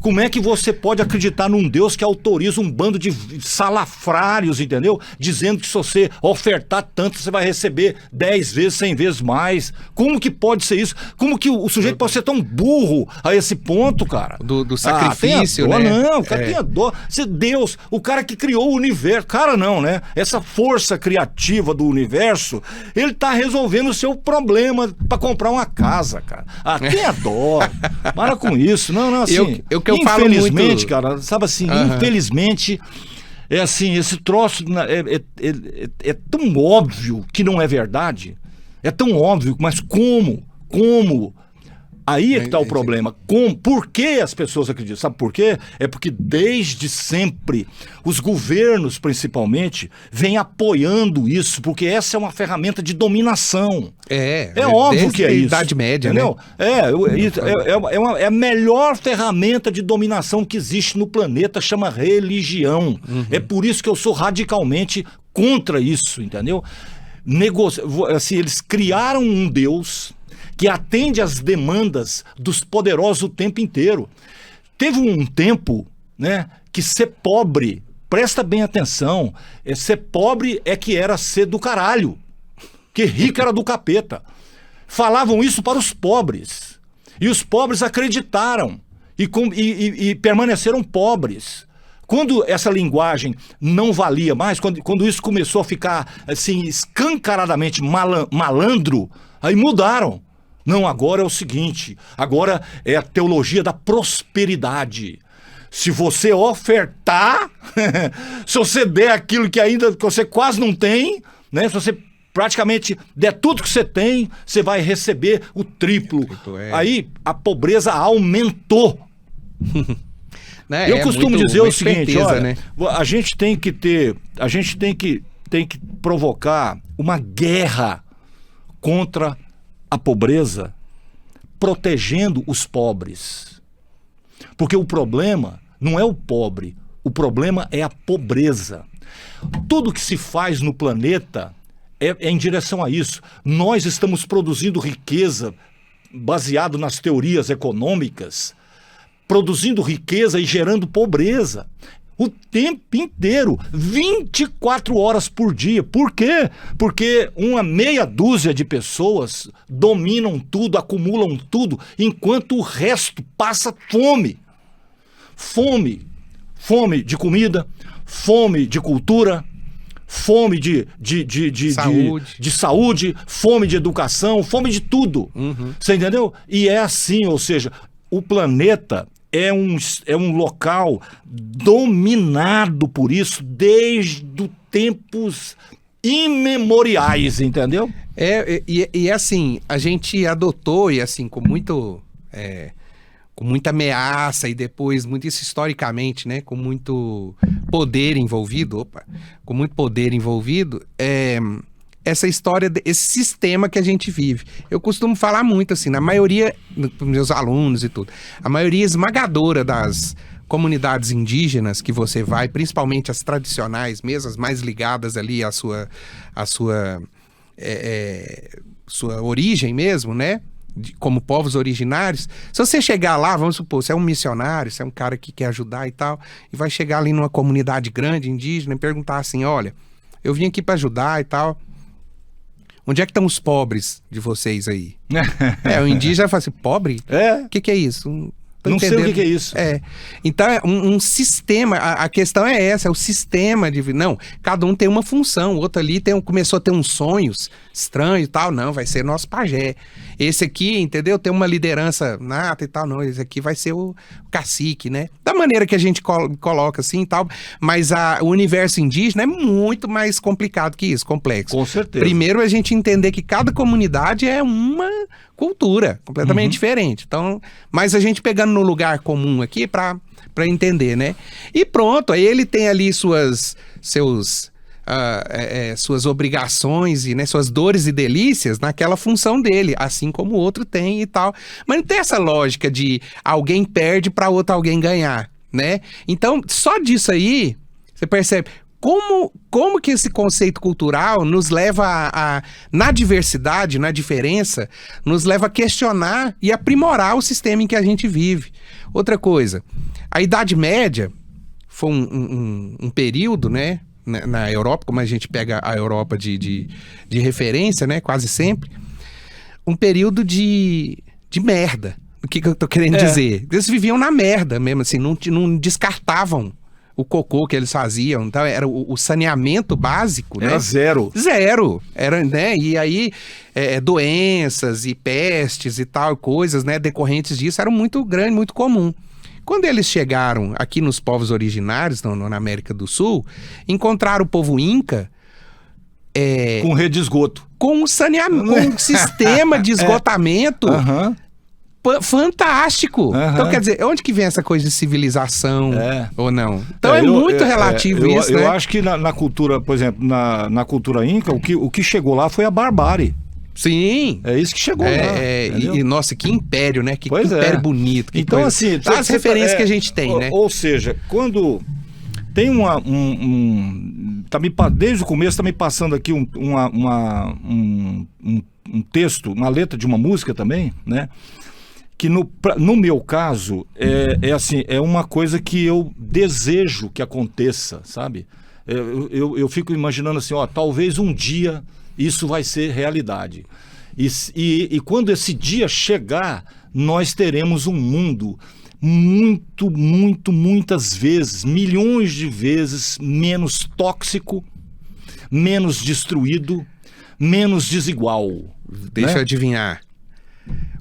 Como é que você pode acreditar num Deus que autoriza um bando de salafrários, entendeu? Dizendo que se você ofertar tanto, você vai receber 10 vezes, 100 vezes mais. Como que pode ser isso? Como que o sujeito pode ser tão burro a esse ponto, cara? Do sacrifício, dó, né? Não, cara, tenha dó. Deus, o cara que criou o universo, cara não, né? Essa força criativa do universo, ele tá resolvendo o seu problema pra comprar uma casa, cara. Tenha dó. Para com isso. Não, assim, eu falo infelizmente, muito... cara, sabe assim, infelizmente, é assim, esse troço é tão óbvio que não é verdade. É tão óbvio, mas como? Aí é que está o problema. Por que as pessoas acreditam? Sabe por quê? É porque desde sempre, os governos principalmente, vêm apoiando isso, porque essa é uma ferramenta de dominação. É óbvio que é isso. Idade Média, entendeu? Né? É a melhor ferramenta de dominação que existe no planeta, chama religião. É por isso que eu sou radicalmente contra isso, entendeu? Assim, eles criaram um Deus que atende às demandas dos poderosos o tempo inteiro. Teve um tempo, né, que ser pobre, presta bem atenção, ser pobre é que era ser do caralho, que rico era do capeta. Falavam isso para os pobres, e os pobres acreditaram, e permaneceram pobres. Quando essa linguagem não valia mais, quando isso começou a ficar assim, escancaradamente malandro, aí mudaram. Não, agora é o seguinte, agora é a teologia da prosperidade. Se você ofertar, se você der aquilo que ainda que você quase não tem, né? Se você praticamente der tudo que você tem, você vai receber o triplo. Aí a pobreza aumentou. Né? Eu costumo dizer o seguinte, olha, né? a gente tem que provocar uma guerra contra a pobreza, protegendo os pobres. Porque o problema não é o pobre, o problema é a pobreza. Tudo que se faz no planeta é em direção a isso. Nós estamos produzindo riqueza baseado nas teorias econômicas, produzindo riqueza e gerando pobreza. O tempo inteiro, 24 horas por dia. Por quê? Porque uma meia dúzia de pessoas dominam tudo, acumulam tudo, enquanto o resto passa fome. Fome de comida, fome de cultura, fome de saúde, fome de educação, fome de tudo. Você entendeu? E é assim, ou seja, o planeta é um local dominado por isso desde os tempos imemoriais, entendeu? E assim, a gente adotou, e assim, com muita ameaça, e depois, muito isso historicamente, né, com muito poder envolvido, essa história, esse sistema que a gente vive. Eu costumo falar muito assim, na maioria, com meus alunos e tudo, a maioria esmagadora das comunidades indígenas que você vai, principalmente as tradicionais mesmo, as mais ligadas ali à sua origem mesmo, né? Como povos originários, se você chegar lá, vamos supor, você é um missionário, você é um cara que quer ajudar e tal, e vai chegar ali numa comunidade grande, indígena, e perguntar assim, olha, eu vim aqui para ajudar e tal, onde é que estão os pobres de vocês aí? O indígena fala assim, pobre? O que é isso? Não sei o que é isso. Então, é um sistema, a questão é essa, é o sistema de... Não, cada um tem uma função, o outro ali começou a ter uns sonhos estranhos e tal, não, vai ser nosso pajé. Esse aqui, entendeu? Tem uma liderança nata e tal, não, esse aqui vai ser o cacique, né? Da maneira que a gente coloca assim e tal, mas o universo indígena é muito mais complicado que isso, complexo. Com certeza. Primeiro, a gente entender que cada comunidade é uma cultura completamente diferente. Então, mas a gente pegando no lugar comum aqui para entender, né? E pronto, aí ele tem ali suas obrigações e, né, suas dores e delícias naquela função dele, assim como o outro tem e tal. Mas não tem essa lógica de alguém perde para outro alguém ganhar, né? Então, só disso aí, você percebe como que esse conceito cultural nos leva na diversidade, na diferença, nos leva a questionar e aprimorar o sistema em que a gente vive. Outra coisa, a Idade Média foi um período, né, na Europa, como a gente pega a Europa de referência, né, quase sempre, um período de merda. O que eu tô querendo dizer? Eles viviam na merda mesmo, assim, não descartavam o cocô que eles faziam, então era o saneamento básico, né? Era zero. Era, né? E aí doenças e pestes e tal, coisas, né, decorrentes disso, eram muito grande, muito comum. Quando eles chegaram aqui nos povos originários, na América do Sul, encontraram o povo Inca com rede de esgoto. Com um saneamento, com um sistema de esgotamento fantástico. Então, quer dizer, onde que vem essa coisa de civilização ou não? Então é muito relativo isso, né? Eu acho que na cultura, por exemplo, na cultura Inca, o que chegou lá foi a barbárie. Sim. É isso que chegou lá. E nossa, que império, né? Que império bonito. Que então, coisa. assim... As referências que a gente tem, né? Ou seja, quando tem desde o começo tá me passando aqui um texto, uma letra de uma música também, né? Que no meu caso, assim, é uma coisa que eu desejo que aconteça, sabe? Eu fico imaginando assim, talvez um dia isso vai ser realidade. E quando esse dia chegar, nós teremos um mundo muitas vezes, milhões de vezes menos tóxico, menos destruído, menos desigual. Deixa eu adivinhar.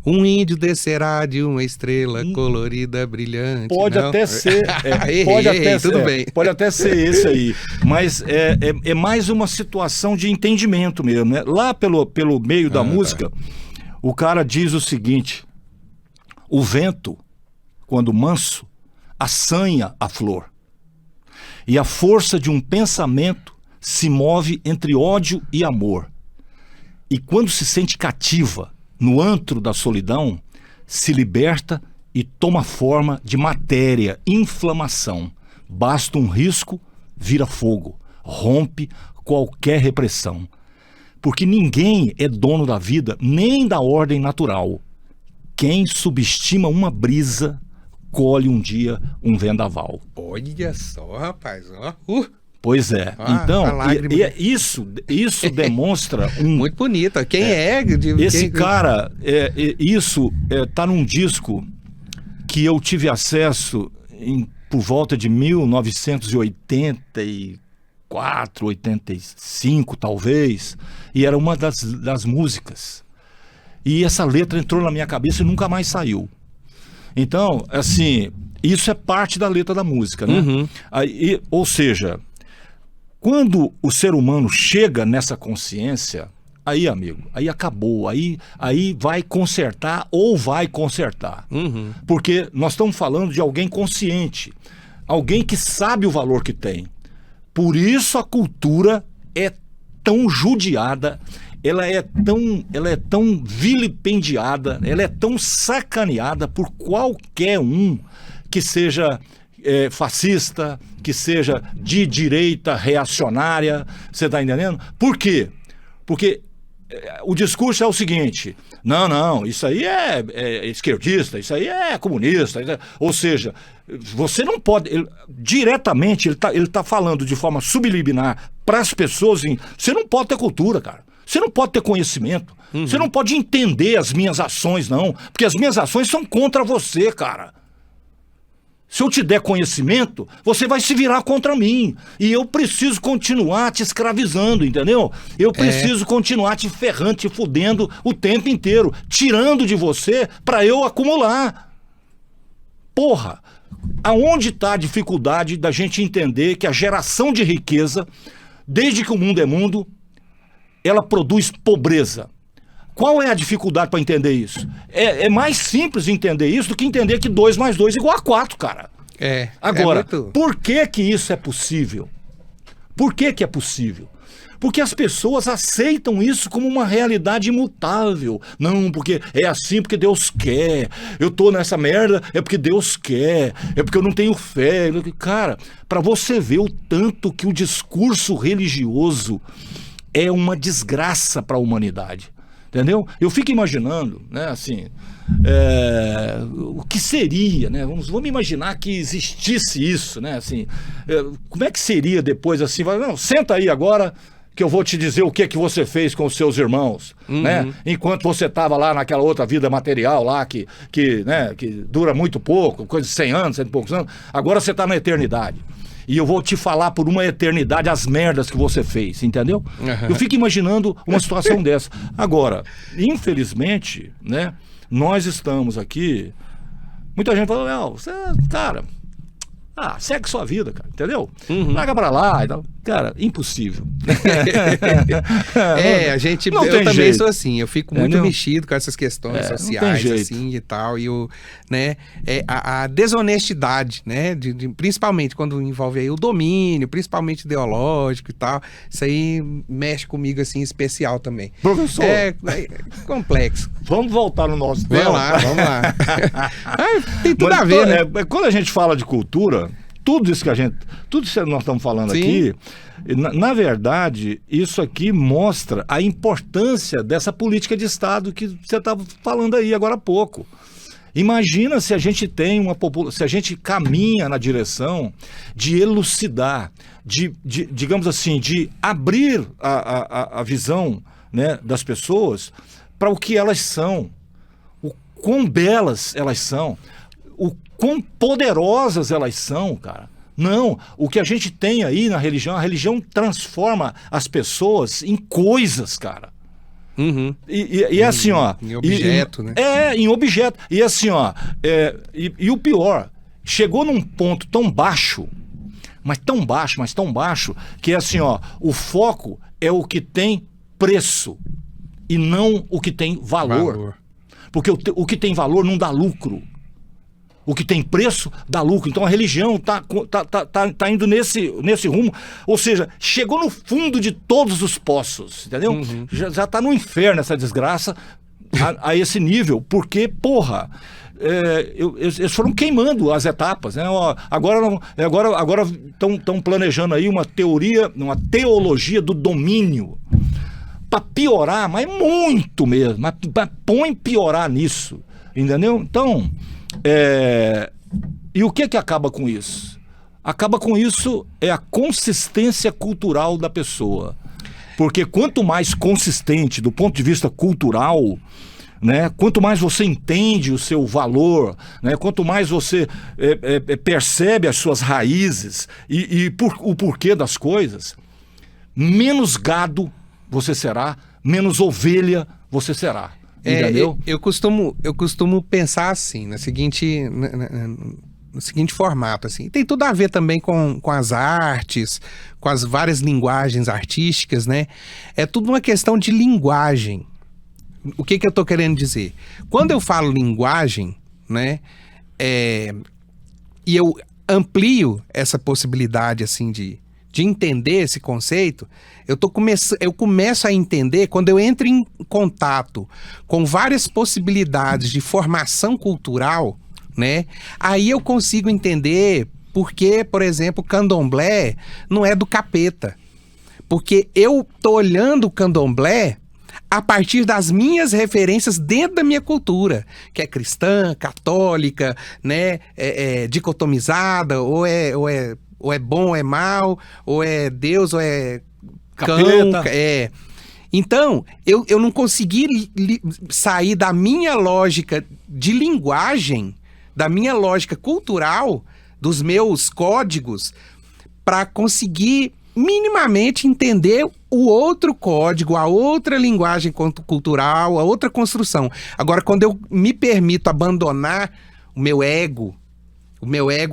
Um índio descerá de uma estrela colorida, brilhante. Pode não? até ser, Tudo bem. Pode até ser esse aí, mas é mais uma situação de entendimento mesmo, né? Lá pelo meio da música, o cara diz o seguinte: o vento, quando manso, assanha a flor, e a força de um pensamento se move entre ódio e amor, e quando se sente cativa no antro da solidão, se liberta e toma forma de matéria, inflamação. Basta um risco, vira fogo, rompe qualquer repressão. Porque ninguém é dono da vida, nem da ordem natural. Quem subestima uma brisa, colhe um dia um vendaval. Olha só, rapaz, ó. Pois é. Então, isso demonstra um... Muito bonito. Quem Esse cara, isso tá num disco que eu tive acesso por volta de 1984, 85 talvez, e era uma das músicas. E essa letra entrou na minha cabeça e nunca mais saiu. Então, assim, isso é parte da letra da música, né? Uhum. Aí, ou seja, quando o ser humano chega nessa consciência, aí, amigo, aí acabou, aí vai consertar ou vai consertar. Uhum. Porque nós estamos falando de alguém consciente, alguém que sabe o valor que tem. Por isso a cultura é tão judiada, ela é tão vilipendiada, ela é tão sacaneada por qualquer um que seja fascista, que seja de direita reacionária, você está entendendo? Por quê? Porque o discurso é o seguinte: não, isso aí é esquerdista, isso aí é comunista, ou seja, você não pode, diretamente ele tá falando de forma subliminar para as pessoas, você não pode ter cultura, cara, você não pode ter conhecimento, você não pode entender as minhas ações, não, porque as minhas ações são contra você, cara. Se eu te der conhecimento, você vai se virar contra mim. E eu preciso continuar te escravizando, entendeu? Eu preciso continuar te ferrando, te fudendo o tempo inteiro, tirando de você para eu acumular. Porra, aonde está a dificuldade da gente entender que a geração de riqueza, desde que o mundo é mundo, ela produz pobreza? Qual é a dificuldade para entender isso? É mais simples entender isso do que entender que 2 mais 2 igual a 4, cara. Agora, por que isso é possível? Por que é possível? Porque as pessoas aceitam isso como uma realidade imutável. Não, porque é assim porque Deus quer. Eu tô nessa merda é porque Deus quer. É porque eu não tenho fé. Cara, para você ver o tanto que o discurso religioso é uma desgraça para a humanidade. Entendeu? Eu fico imaginando, né, assim, o que seria, né? Vamos imaginar que existisse isso, né? Assim, como é que seria depois assim? Não, senta aí agora que eu vou te dizer o que você fez com os seus irmãos, né? Enquanto você estava lá naquela outra vida material lá que dura muito pouco, coisa de 100 anos, 100 e poucos anos. Agora você está na eternidade. E eu vou te falar por uma eternidade as merdas que você fez, entendeu? Eu fico imaginando uma situação dessa. Agora, infelizmente, né, nós estamos aqui, muita gente fala, não, você, cara, segue sua vida, cara, entendeu? Larga pra lá e tal. Cara, impossível. Eu também sou assim, eu fico muito mexido com essas questões sociais, assim, e tal, e a desonestidade, né, principalmente quando envolve aí o domínio, principalmente ideológico e tal, isso aí mexe comigo, assim, especial também. Professor. É complexo. Vamos voltar no nosso tema. Vamos lá. Tem tudo a ver, né? Quando a gente fala de cultura, tudo isso que nós estamos falando aqui, na verdade, isso aqui mostra a importância dessa política de Estado que você estava falando aí agora há pouco. Imagina se a gente tem se a gente caminha na direção de elucidar, digamos assim, de abrir a visão, né, das pessoas para o que elas são, o quão belas elas são, o quão poderosas elas são, cara. Não, o que a gente tem aí na religião, a religião transforma as pessoas em coisas, cara. Uhum. E assim, ó. Em objeto, né? Em objeto. E assim, ó. E o pior, chegou num ponto tão baixo, mas tão baixo, que é assim, ó. O foco é o que tem preço e não o que tem valor. Porque o que tem valor não dá lucro. O que tem preço dá lucro. Então a religião tá indo nesse rumo. Ou seja, chegou no fundo de todos os poços, entendeu? Uhum. Já tá no inferno essa desgraça a esse nível. Porque, porra, eles foram queimando as etapas, né? Agora estão planejando aí uma teologia do domínio. Para piorar, mas muito mesmo. Mas põe piorar nisso, entendeu? Então... E o que acaba com isso? Acaba com isso é a consistência cultural da pessoa. Porque quanto mais consistente do ponto de vista cultural, né, quanto mais você entende o seu valor, né, quanto mais você percebe as suas raízes o porquê das coisas, menos gado você será, menos ovelha você será. Entendeu? Eu costumo pensar assim, no seguinte formato, assim. Tem tudo a ver também com as artes, com as várias linguagens artísticas, né? É tudo uma questão de linguagem. O que eu tô querendo dizer? Quando eu falo linguagem, né? E eu amplio essa possibilidade, assim, de entender esse conceito, eu começo a entender quando eu entro em contato com várias possibilidades de formação cultural, né? Aí eu consigo entender por que, por exemplo, o candomblé não é do capeta. Porque eu tô olhando o candomblé a partir das minhas referências dentro da minha cultura, que é cristã, católica, né? Dicotomizada, ou é bom ou é mal, ou é Deus ou é capeta. Então, eu não consegui sair da minha lógica de linguagem, da minha lógica cultural, dos meus códigos, para conseguir minimamente entender o outro código, a outra linguagem cultural, a outra construção. Agora, quando eu me permito abandonar o meu ego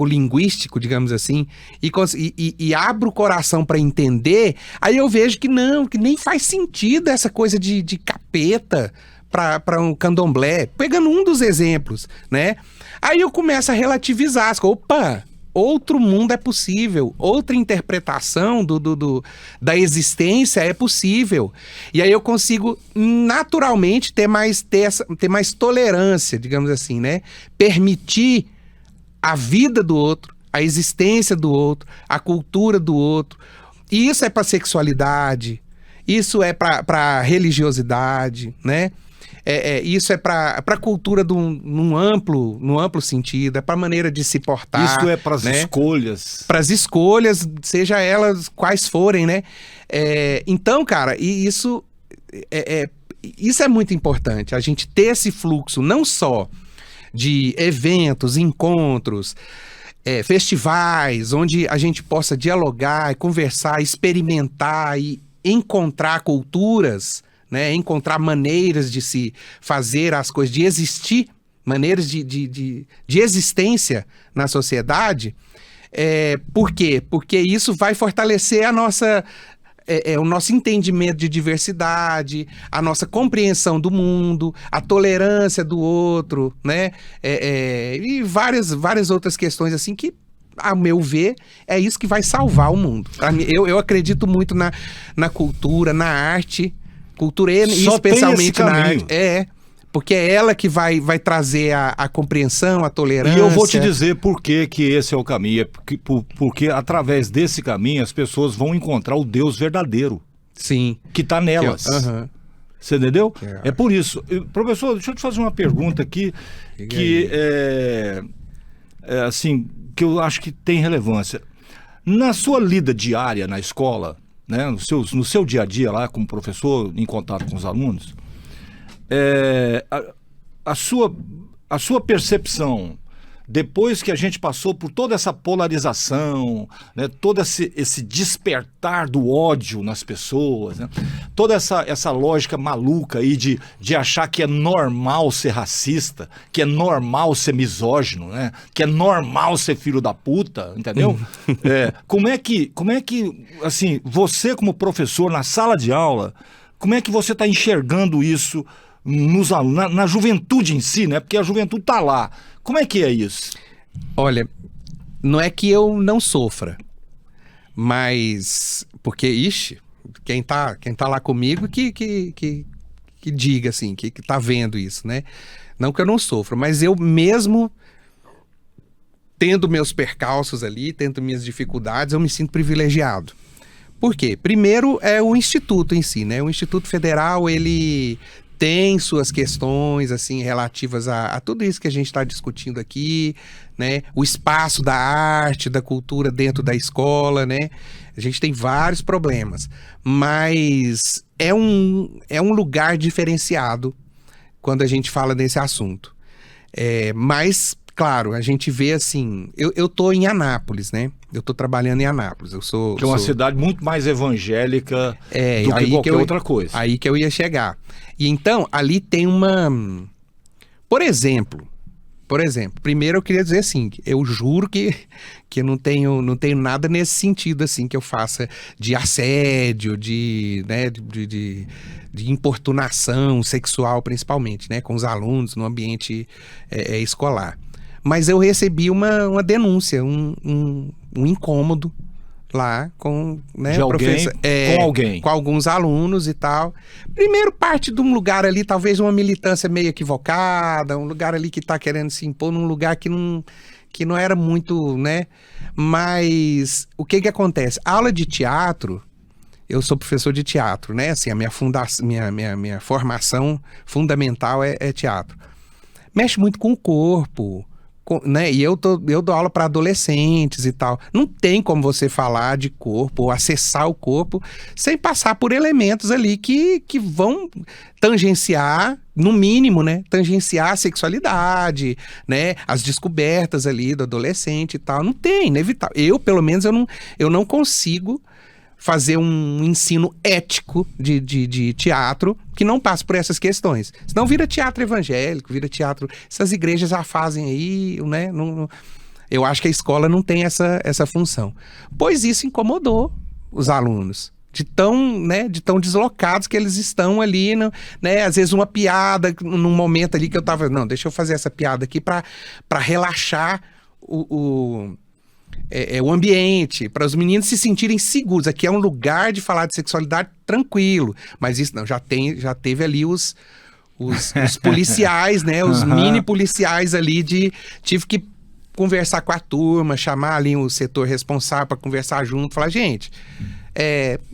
linguístico, digamos assim, e abro o coração para entender, aí eu vejo que nem faz sentido essa coisa de capeta para um candomblé. Pegando um dos exemplos, né? Aí eu começo a relativizar as coisas. Opa! Outro mundo é possível, outra interpretação da existência é possível. E aí eu consigo naturalmente ter mais tolerância, digamos assim, né? Permitir a vida do outro, a existência do outro, a cultura do outro. E isso é para sexualidade, isso é para religiosidade, né? Isso é para a cultura num amplo sentido, é para a maneira de se portar. Isso é para as, né? Escolhas. Para as escolhas, seja elas quais forem, né? Então, cara, isso é muito importante, a gente ter esse fluxo, não só de eventos, encontros, festivais, onde a gente possa dialogar, conversar, experimentar e encontrar culturas, né? Encontrar maneiras de se fazer as coisas, de existir, maneiras de existência na sociedade. Por quê? Porque isso vai fortalecer o nosso entendimento de diversidade, a nossa compreensão do mundo, a tolerância do outro, né? E várias outras questões assim que, a meu ver, é isso que vai salvar o mundo. Eu acredito muito na cultura, na arte, cultura e especialmente na arte. Porque é ela que vai trazer a compreensão, a tolerância. E eu vou te dizer por que esse é o caminho. Porque através desse caminho as pessoas vão encontrar o Deus verdadeiro. Sim. Que está nelas. Você entendeu? É por isso. Professor, deixa eu te fazer uma pergunta aqui que assim, que eu acho que tem relevância. Na sua lida diária na escola, né, no seu dia a dia lá como professor, em contato com os alunos, a sua percepção depois que a gente passou por toda essa polarização, né, todo esse despertar do ódio nas pessoas, né, toda essa lógica maluca aí de achar que é normal ser racista, que é normal ser misógino, né, que é normal ser filho da puta, entendeu? Como é que, assim, você como professor na sala de aula, como é que você está enxergando isso na juventude em si, né? Porque a juventude está lá. Como é que é isso? Olha, não é que eu não sofra, mas porque, quem tá lá comigo que diga assim, que tá vendo isso, né? Não que eu não sofra, mas eu mesmo tendo meus percalços ali, tendo minhas dificuldades, eu me sinto privilegiado. Por quê? Primeiro é o Instituto em si, né? O Instituto Federal, ele tem suas questões, assim, relativas a tudo isso que a gente está discutindo aqui, né? O espaço da arte, da cultura dentro da escola, né? A gente tem vários problemas, mas é um lugar diferenciado quando a gente fala desse assunto. Mas, claro, a gente vê assim... Eu tô em Anápolis, né? Eu tô trabalhando em Anápolis. Que é uma cidade muito mais evangélica do que qualquer outra coisa. Aí que eu ia chegar. E então, ali tem uma... Por exemplo, primeiro eu queria dizer assim, eu juro que eu não tenho nada nesse sentido assim que eu faça de assédio, de importunação sexual principalmente, né, com os alunos no ambiente escolar. Mas eu recebi uma denúncia, um incômodo lá com, né, de alguém, com alguém, com alguns alunos e tal. Primeiro parte de um lugar ali, talvez uma militância meio equivocada, um lugar ali que tá querendo se impor num lugar que não era muito, né? Mas o que acontece? A aula de teatro, eu sou professor de teatro, né? Assim, a minha formação fundamental é teatro. Mexe muito com o corpo, né? E eu dou aula para adolescentes e tal. Não tem como você falar de corpo ou acessar o corpo sem passar por elementos ali que vão tangenciar, no mínimo, né? Tangenciar a sexualidade, né? As descobertas ali do adolescente e tal. Não tem, inevitável. Eu, pelo menos, eu não consigo fazer um ensino ético de teatro que não passe por essas questões. Senão vira teatro evangélico, vira teatro... Essas igrejas já fazem aí, né? Eu acho que a escola não tem essa função. Pois isso incomodou os alunos. De tão deslocados que eles estão ali, né? Às vezes uma piada, num momento ali que eu tava... Não, deixa eu fazer essa piada aqui para relaxar o ambiente, para os meninos se sentirem seguros. Aqui é um lugar de falar de sexualidade tranquilo, mas isso não, já teve ali os policiais, né, os mini policiais ali tive que conversar com a turma, chamar ali o setor responsável para conversar junto, falar, gente,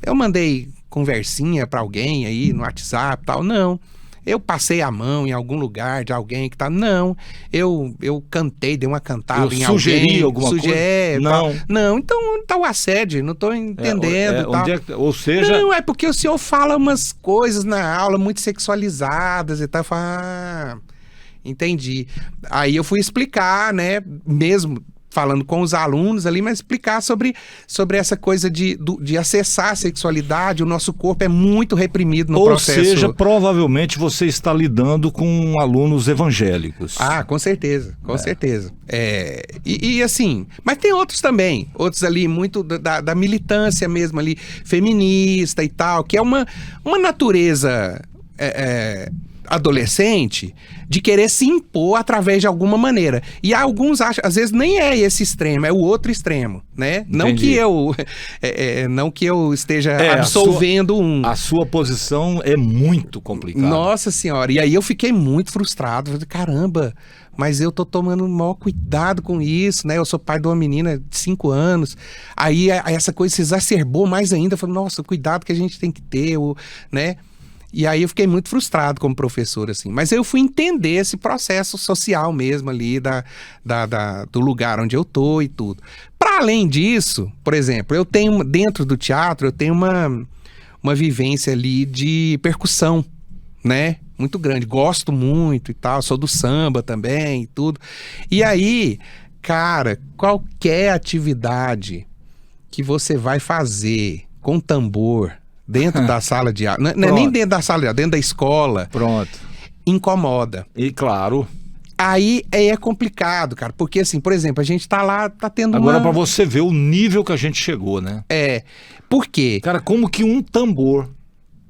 eu mandei conversinha para alguém aí no WhatsApp e tal, não. Eu passei a mão em algum lugar de alguém que tá... Não, eu cantei, dei uma cantada em alguém. Sugeri alguma coisa? Não. Não, então tá o assédio, não tô entendendo. Ou seja... Não, é porque o senhor fala umas coisas na aula muito sexualizadas e tal. Eu falo, entendi. Aí eu fui explicar, né, mesmo... falando com os alunos ali, mas explicar sobre essa coisa de acessar a sexualidade. O nosso corpo é muito reprimido no processo. Ou seja, provavelmente você está lidando com alunos evangélicos. Com certeza, com certeza. E assim, mas tem outros também, outros ali muito da militância mesmo ali, feminista e tal, que é uma natureza adolescente de querer se impor através de alguma maneira. E alguns acham, às vezes nem é esse extremo, é o outro extremo, né? Não que eu esteja absolvendo A sua posição é muito complicada. Nossa senhora, e aí eu fiquei muito frustrado, falei, caramba, mas eu tô tomando o maior cuidado com isso, né? Eu sou pai de uma menina de 5 anos, aí essa coisa se exacerbou mais ainda, eu falei, nossa, o cuidado que a gente tem que ter, né? E aí eu fiquei muito frustrado como professor, assim. Mas eu fui entender esse processo social mesmo ali, do lugar onde eu tô e tudo. Para além disso, por exemplo, eu tenho, dentro do teatro, eu tenho uma vivência ali de percussão, né? muito grande. Gosto muito e tal, sou do samba também e tudo. E aí, cara, qualquer atividade que você vai fazer com tambor dentro da sala de aula, não é nem dentro da sala de aula, dentro da escola, Pronto. incomoda. E claro. Aí é complicado, cara, porque assim, por exemplo, a gente tá lá, tá tendo Agora pra você ver o nível que a gente chegou, né? Por quê? Cara, como que um tambor,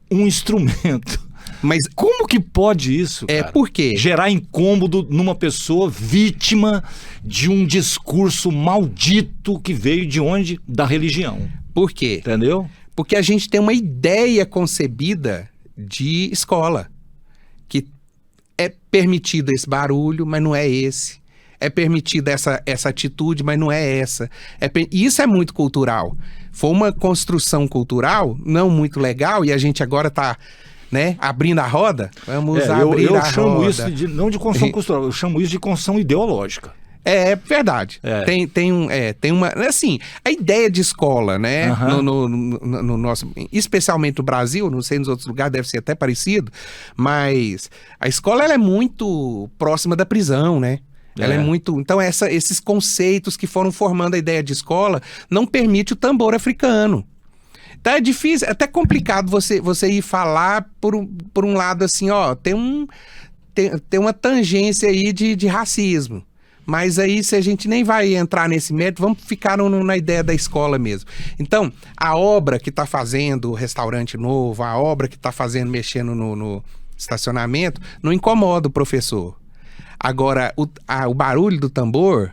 um instrumento, Mas como que pode isso, cara? por quê? Gerar incômodo numa pessoa vítima de um discurso maldito que veio de onde? Da religião. Por quê? Entendeu? Porque a gente tem uma ideia concebida de escola, que é permitido esse barulho, mas não é esse. É permitida essa atitude, mas não é essa. Isso é muito cultural. Foi uma construção cultural não muito legal e a gente agora está, né, abrindo a roda. Vamos abrir a roda. Eu chamo isso não de construção cultural, eu chamo isso de construção ideológica. É verdade. Tem uma. Assim, a ideia de escola, né? No nosso. Especialmente no Brasil, não sei nos outros lugares, deve ser até parecido, mas a escola ela é muito próxima da prisão, né? Ela é muito. Então, esses conceitos que foram formando a ideia de escola não permite o tambor africano. Então é difícil, é até complicado você ir falar por um lado assim, ó, tem uma tangência aí de racismo. Mas aí, se a gente nem vai entrar nesse mérito, vamos ficar na ideia da escola mesmo. Então, a obra que está fazendo o restaurante novo, a obra que está fazendo, mexendo no estacionamento, não incomoda o professor. Agora, o barulho do tambor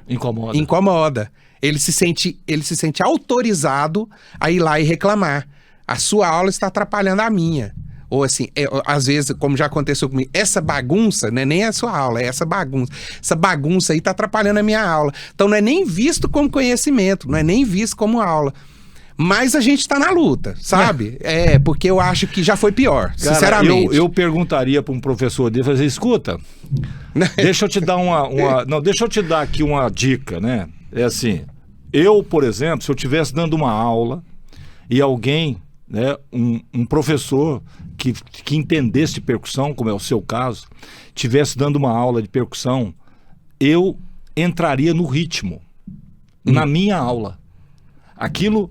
incomoda. Ele se sente autorizado a ir lá e reclamar. A sua aula está atrapalhando a minha. Ou assim, às vezes, como já aconteceu comigo, essa bagunça, não é nem a sua aula, é essa bagunça. Essa bagunça aí tá atrapalhando a minha aula. Então não é nem visto como conhecimento, não é nem visto como aula. Mas a gente tá na luta, sabe? Porque eu acho que já foi pior, cara, sinceramente. Eu perguntaria para um professor dele, fazer, escuta, deixa eu te dar deixa eu te dar aqui uma dica, né? É assim, eu, por exemplo, se eu estivesse dando uma aula e alguém, né, um professor que entendesse de percussão, como é o seu caso, estivesse dando uma aula de percussão, eu entraria no ritmo, na minha aula. Aquilo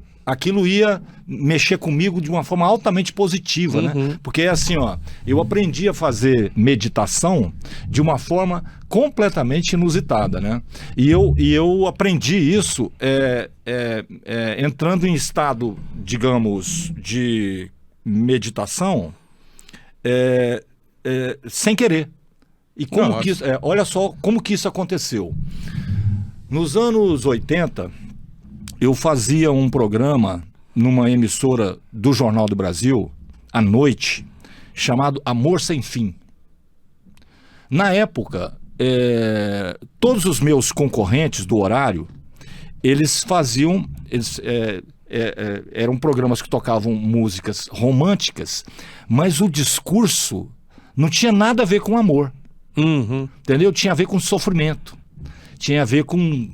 ia mexer comigo de uma forma altamente positiva, né? Porque é assim, ó, eu aprendi a fazer meditação de uma forma completamente inusitada, né? E eu aprendi isso entrando em estado, digamos, de meditação sem querer. E como que isso, olha só como que isso aconteceu. Nos anos 80, eu fazia um programa numa emissora do Jornal do Brasil, à noite, chamado Amor Sem Fim. Na época, todos os meus concorrentes do horário, eles faziam... eram programas que tocavam músicas românticas, mas o discurso não tinha nada a ver com amor. Entendeu? Tinha a ver com sofrimento. Tinha a ver com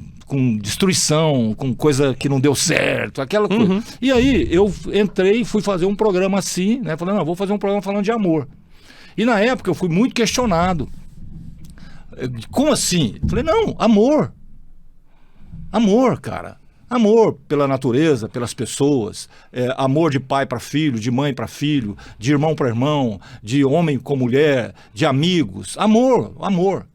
destruição, com coisa que não deu certo, aquela coisa. E aí eu entrei e fui fazer um programa assim, né? Falei, não, vou fazer um programa falando de amor. E na época eu fui muito questionado. Como assim? Falei, não, amor. Amor, cara. Amor pela natureza, pelas pessoas, amor de pai para filho, de mãe para filho, de irmão para irmão, de homem com mulher, de amigos. Amor, amor.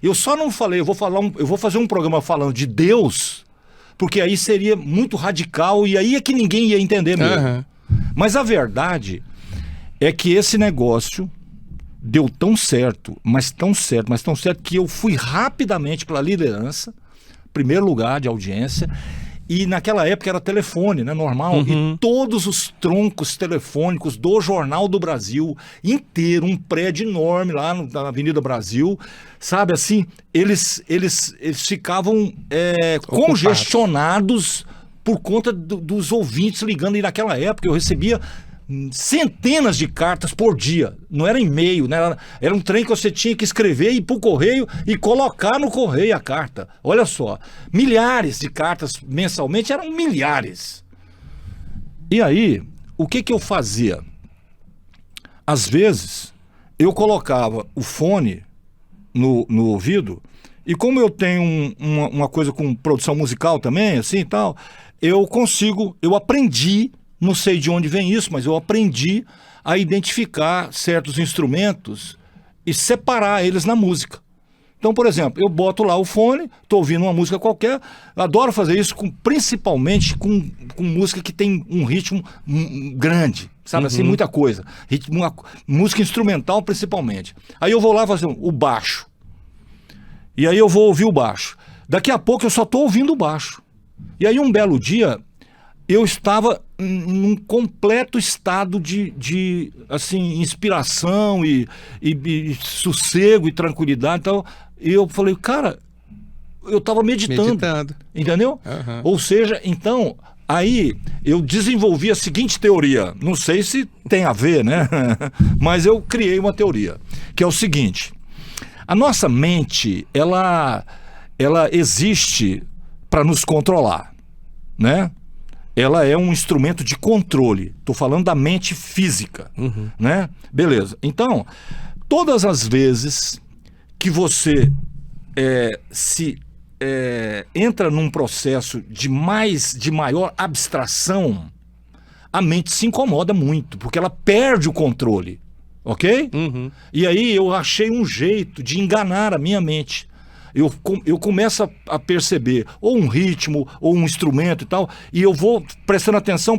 Eu só não falei, eu vou fazer um programa falando de Deus, porque aí seria muito radical e aí é que ninguém ia entender mesmo. Mas a verdade é que esse negócio deu tão certo, mas tão certo, que eu fui rapidamente para a liderança, primeiro lugar de audiência, e naquela época era telefone, né, normal, e todos os troncos telefônicos do Jornal do Brasil inteiro, um prédio enorme lá na Avenida Brasil, sabe assim, eles ficavam congestionados por conta dos ouvintes ligando, e naquela época eu recebia centenas de cartas por dia, não era e-mail, né? Era um trem que você tinha que escrever e ir pro correio e colocar no correio a carta. Olha só, milhares de cartas mensalmente, eram milhares. E aí, o que eu fazia? Às vezes, eu colocava o fone no ouvido, e como eu tenho uma coisa com produção musical também, assim e tal, eu aprendi, não sei de onde vem isso, mas eu aprendi a identificar certos instrumentos e separar eles na música. Então, por exemplo, eu boto lá o fone, tô ouvindo uma música qualquer, adoro fazer isso principalmente com música que tem um ritmo grande, sabe assim, muita coisa. Música instrumental principalmente. Aí eu vou lá fazer o baixo. E aí eu vou ouvir o baixo. Daqui a pouco eu só tô ouvindo o baixo. E aí um belo dia eu estava num completo estado de assim, inspiração e sossego e tranquilidade. Então, eu falei, cara, eu estava meditando. Entendeu? Uhum. Ou seja, então, aí eu desenvolvi a seguinte teoria. Não sei se tem a ver, né? Mas eu criei uma teoria, que é o seguinte. A nossa mente, ela existe para nos controlar, né? Ela é um instrumento de controle. Estou falando da mente física, né? Beleza. Então, todas as vezes que você entra num processo de maior abstração, a mente se incomoda muito, porque ela perde o controle, ok? E aí eu achei um jeito de enganar a minha mente. Eu começo a perceber ou um ritmo, ou um instrumento e tal, e eu vou prestando atenção,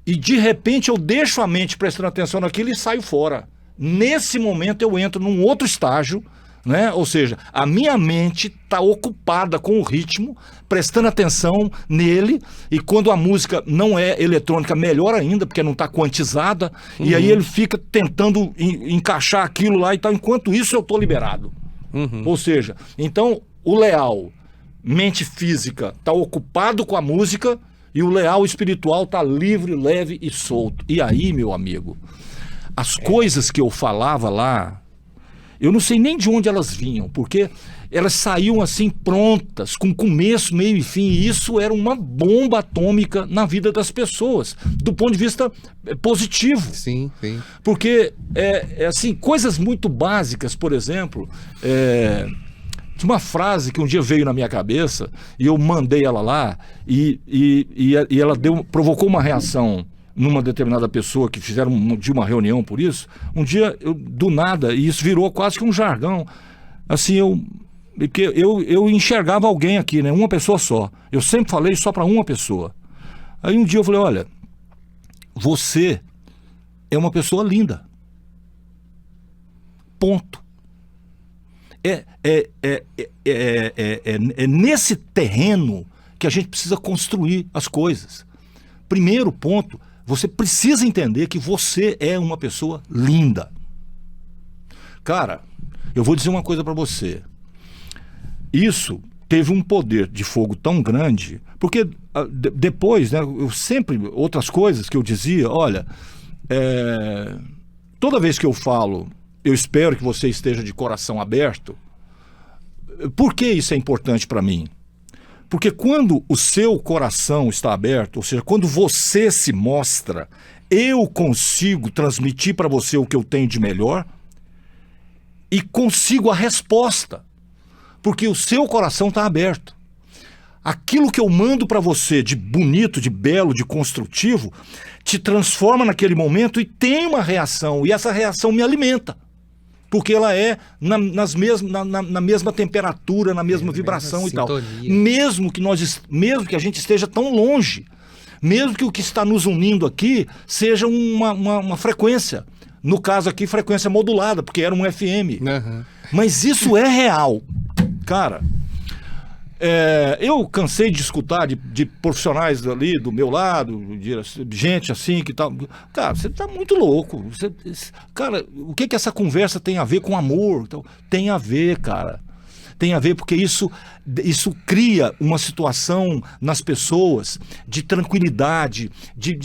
e de repente eu deixo a mente prestando atenção naquilo e saio fora. Nesse momento eu entro num outro estágio, né? Ou seja, a minha mente está ocupada com o ritmo, prestando atenção nele, e quando a música não é eletrônica, melhor ainda, porque não está quantizada, e aí ele fica tentando encaixar aquilo lá e tal, enquanto isso eu estou liberado. Ou seja, então o Leal, mente física, está ocupado com a música, e o Leal espiritual está livre, leve e solto. E aí, meu amigo, as coisas que eu falava lá, eu não sei nem de onde elas vinham, porque elas saíam assim prontas, com começo, meio e fim, e isso era uma bomba atômica na vida das pessoas, do ponto de vista positivo. Sim, sim. Porque, assim, coisas muito básicas, por exemplo, tinha uma frase que um dia veio na minha cabeça, e eu mandei ela lá, e ela provocou uma reação numa determinada pessoa que fizeram de uma reunião por isso. Um dia, do nada, e isso virou quase que um jargão, assim, eu enxergava alguém aqui, né? Uma pessoa só. Eu sempre falei só para uma pessoa. Aí um dia eu falei, olha, você é uma pessoa linda. Ponto. É nesse terreno que a gente precisa construir as coisas. Primeiro ponto, você precisa entender que você é uma pessoa linda. Cara, eu vou dizer uma coisa para você. Isso teve um poder de fogo tão grande, porque depois, né, eu sempre, outras coisas que eu dizia, olha, toda vez que eu falo, eu espero que você esteja de coração aberto. Por que isso é importante para mim? Porque quando o seu coração está aberto, ou seja, quando você se mostra, eu consigo transmitir para você o que eu tenho de melhor e consigo a resposta, porque o seu coração está aberto. Aquilo que eu mando para você de bonito, de belo, de construtivo, te transforma naquele momento e tem uma reação, e essa reação me alimenta. Porque ela é na mesma temperatura, na mesma vibração e tal. Mesmo que a gente esteja tão longe, mesmo que o que está nos unindo aqui seja uma frequência. No caso aqui, frequência modulada, porque era um FM. Mas isso é real. Cara, eu cansei de escutar de profissionais ali do meu lado, de gente assim que tá... Cara, você tá muito louco. Cara, o que essa conversa tem a ver com amor? Então, tem a ver, cara. Tem a ver porque isso cria uma situação nas pessoas de tranquilidade, de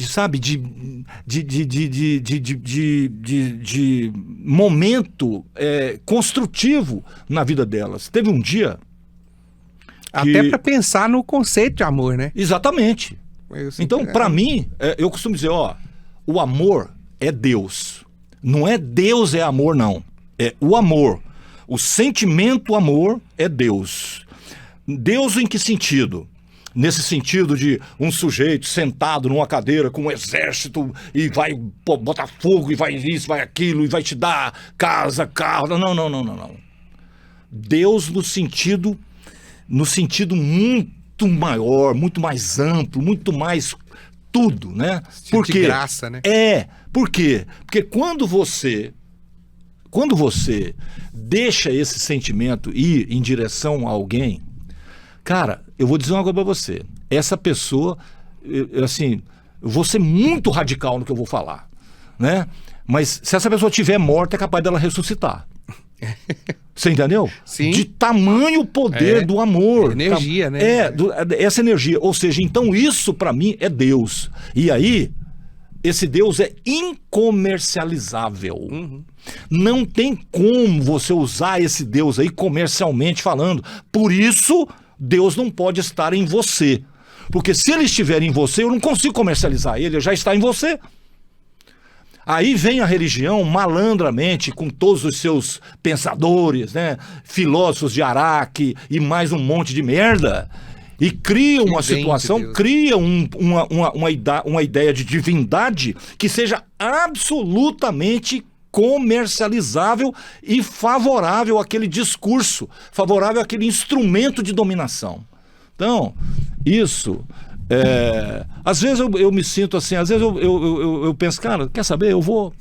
momento construtivo na vida delas. Teve um dia... Até para pensar no conceito de amor, né? Exatamente. Então, para mim, eu costumo dizer, o amor é Deus. Não é Deus é amor, não. É o amor. O sentimento amor é Deus. Deus em que sentido? Nesse sentido de um sujeito sentado numa cadeira com um exército e vai botar fogo e vai isso, vai aquilo e vai te dar casa, carro. Não. Deus no sentido muito maior, muito mais amplo, muito mais tudo, né? Porque de graça, né? Por quê? Porque quando você deixa esse sentimento ir em direção a alguém, cara, eu vou dizer uma coisa pra você. Essa pessoa, assim, eu vou ser muito radical no que eu vou falar, né? Mas se essa pessoa estiver morta, é capaz dela ressuscitar. Você entendeu? Sim. De tamanho poder do amor. Energia, né? Essa energia. Ou seja, então isso pra mim é Deus. E aí, esse Deus é incomercializável. Uhum. Não tem como você usar esse Deus aí comercialmente falando. Por isso, Deus não pode estar em você. Porque se ele estiver em você, eu não consigo comercializar ele, ele já está em você. Aí vem a religião malandramente, com todos os seus pensadores, né? Filósofos de Araque e mais um monte de merda, e cria uma situação, cria uma ideia de divindade que seja absolutamente comercializável e favorável àquele discurso, favorável àquele instrumento de dominação. Então, isso... às vezes eu me sinto assim, às vezes eu penso, cara, quer saber, eu vou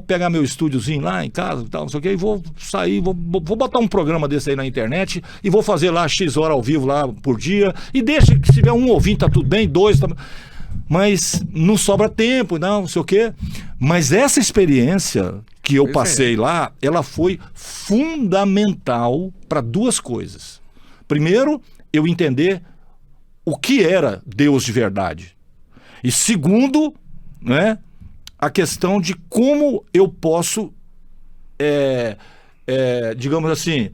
pegar meu estúdiozinho lá em casa, tal, não sei o que, e vou sair, vou botar um programa desse aí na internet e vou fazer lá X horas ao vivo lá por dia, e deixa que se tiver um ouvinte tá tudo bem, dois, tá... mas não sobra tempo, não sei o que. Mas essa experiência que eu passei lá, ela foi fundamental para duas coisas. Primeiro, eu entender o que era Deus de verdade. E segundo, né, a questão de como eu posso, digamos assim,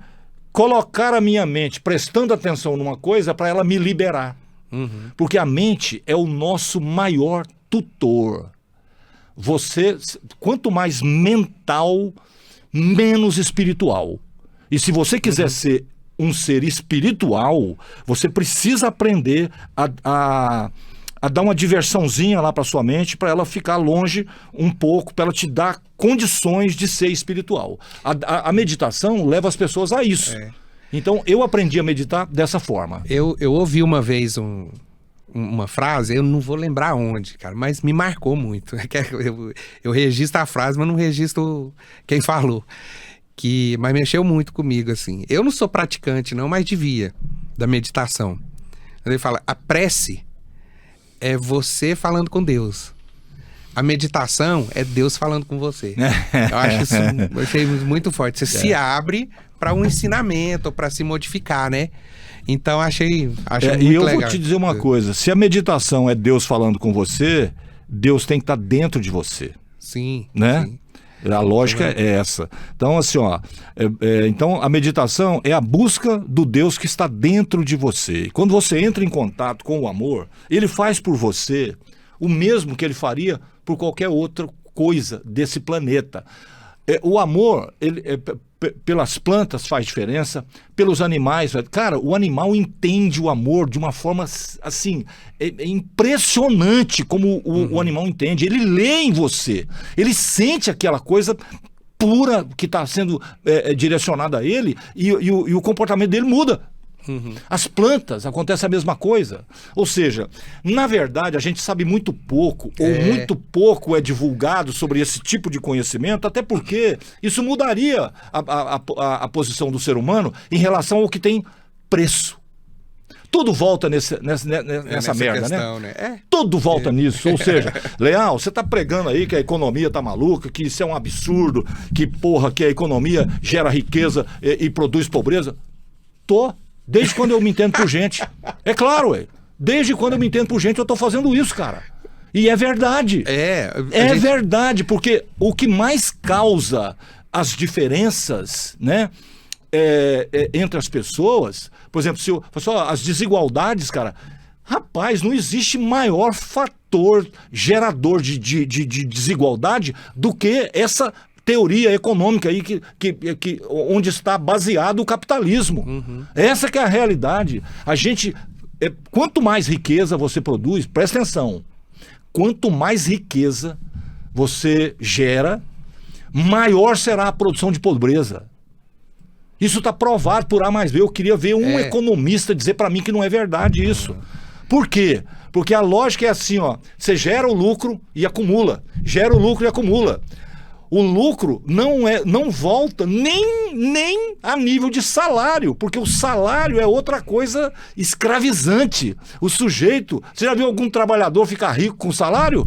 colocar a minha mente prestando atenção numa coisa para ela me liberar. Uhum. Porque a mente é o nosso maior tutor. Você, quanto mais mental, menos espiritual. E se você quiser ser um ser espiritual, você precisa aprender a dar uma diversãozinha lá para sua mente, para ela ficar longe um pouco, para ela te dar condições de ser espiritual. A meditação leva as pessoas a isso. Então, eu aprendi a meditar dessa forma. Eu ouvi uma vez uma frase, eu não vou lembrar onde, cara, mas me marcou muito. Eu registro a frase, mas não registro quem falou. Mas mexeu muito comigo, assim. Eu não sou praticante, não, mas devia, da meditação. Ele fala, a prece é você falando com Deus. A meditação é Deus falando com você. Eu acho isso, eu achei muito forte. Você se abre para um ensinamento, para se modificar, né? Então, achei muito legal. E eu vou te dizer uma coisa, se a meditação é Deus falando com você, Deus tem que estar dentro de você. Sim, né? Sim. A lógica é essa. Então, assim, então a meditação é a busca do Deus que está dentro de você. E quando você entra em contato com o amor, ele faz por você o mesmo que ele faria por qualquer outra coisa desse planeta. O amor, pelas plantas faz diferença, pelos animais. Cara, o animal entende o amor de uma forma, assim, é impressionante como o animal entende. Ele lê em você, ele sente aquela coisa pura que está sendo direcionada a ele e o comportamento dele muda. As plantas, acontece a mesma coisa. Ou seja, na verdade, a gente sabe muito pouco, ou muito pouco é divulgado sobre esse tipo de conhecimento, até porque isso mudaria a posição do ser humano em relação ao que tem preço. Tudo volta nessa merda, questão, né? Tudo volta nisso. Ou seja, Leal, você tá pregando aí que a economia tá maluca, que isso é um absurdo, que a economia gera riqueza e produz pobreza. Desde quando eu me entendo por gente. É claro, desde quando eu me entendo por gente, eu tô fazendo isso, cara. E é verdade. É verdade, porque o que mais causa as diferenças, né, entre as pessoas, por exemplo, as desigualdades, cara, Rapaz, não existe maior fator gerador de desigualdade do que essa teoria econômica aí onde está baseado o capitalismo. Essa que é a realidade. Quanto mais riqueza você produz, presta atenção, quanto mais riqueza você gera, maior será a produção de pobreza. Isso está provado por A mais B. Eu queria ver um economista dizer para mim que não é verdade isso. Por quê? Porque a lógica é assim, ó, você gera o lucro e acumula, gera o lucro e acumula. O lucro não volta nem a nível de salário, porque o salário é outra coisa escravizante. O sujeito... Você já viu algum trabalhador ficar rico com salário?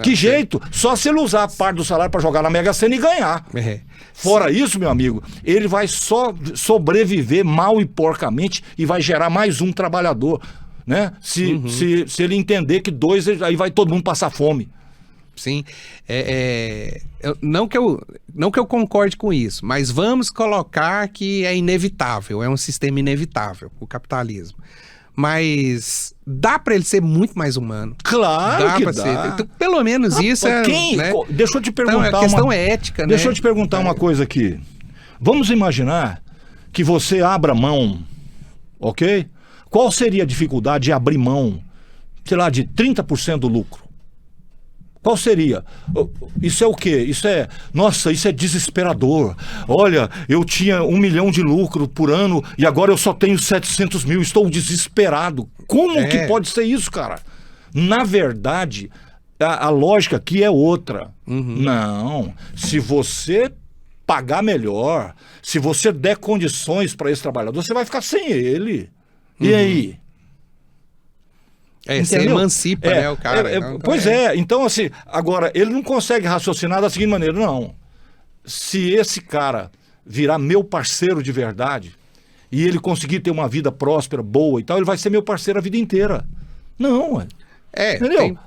Que jeito? Só se ele usar a parte do salário para jogar na Mega Sena e ganhar. Fora isso, meu amigo, ele vai só sobreviver mal e porcamente e vai gerar mais um trabalhador, né? Se ele entender que dois, aí vai todo mundo passar fome. Sim, não que eu concorde com isso, mas vamos colocar que é inevitável, é um sistema inevitável, o capitalismo. Mas dá para ele ser muito mais humano. Claro que dá. Então, pelo menos isso é... Né? Deixa eu te perguntar então, é questão ética, né? Deixa eu te perguntar uma coisa aqui. Vamos imaginar que você abra mão, ok? Qual seria a dificuldade de abrir mão, sei lá, de 30% do lucro? Qual seria? Isso é o quê? Nossa, isso é desesperador. Olha, eu tinha 1 milhão de lucro por ano e agora eu só tenho 700 mil, estou desesperado. Como que pode ser isso, cara? Na verdade, a lógica aqui é outra. Não, se você pagar melhor, se você der condições para esse trabalhador, você vai ficar sem ele. E aí? Você emancipa, né, o cara. Então assim, agora, ele não consegue raciocinar da seguinte maneira, não. Se esse cara virar meu parceiro de verdade, e ele conseguir ter uma vida próspera, boa e tal, ele vai ser meu parceiro a vida inteira. Não, entendeu?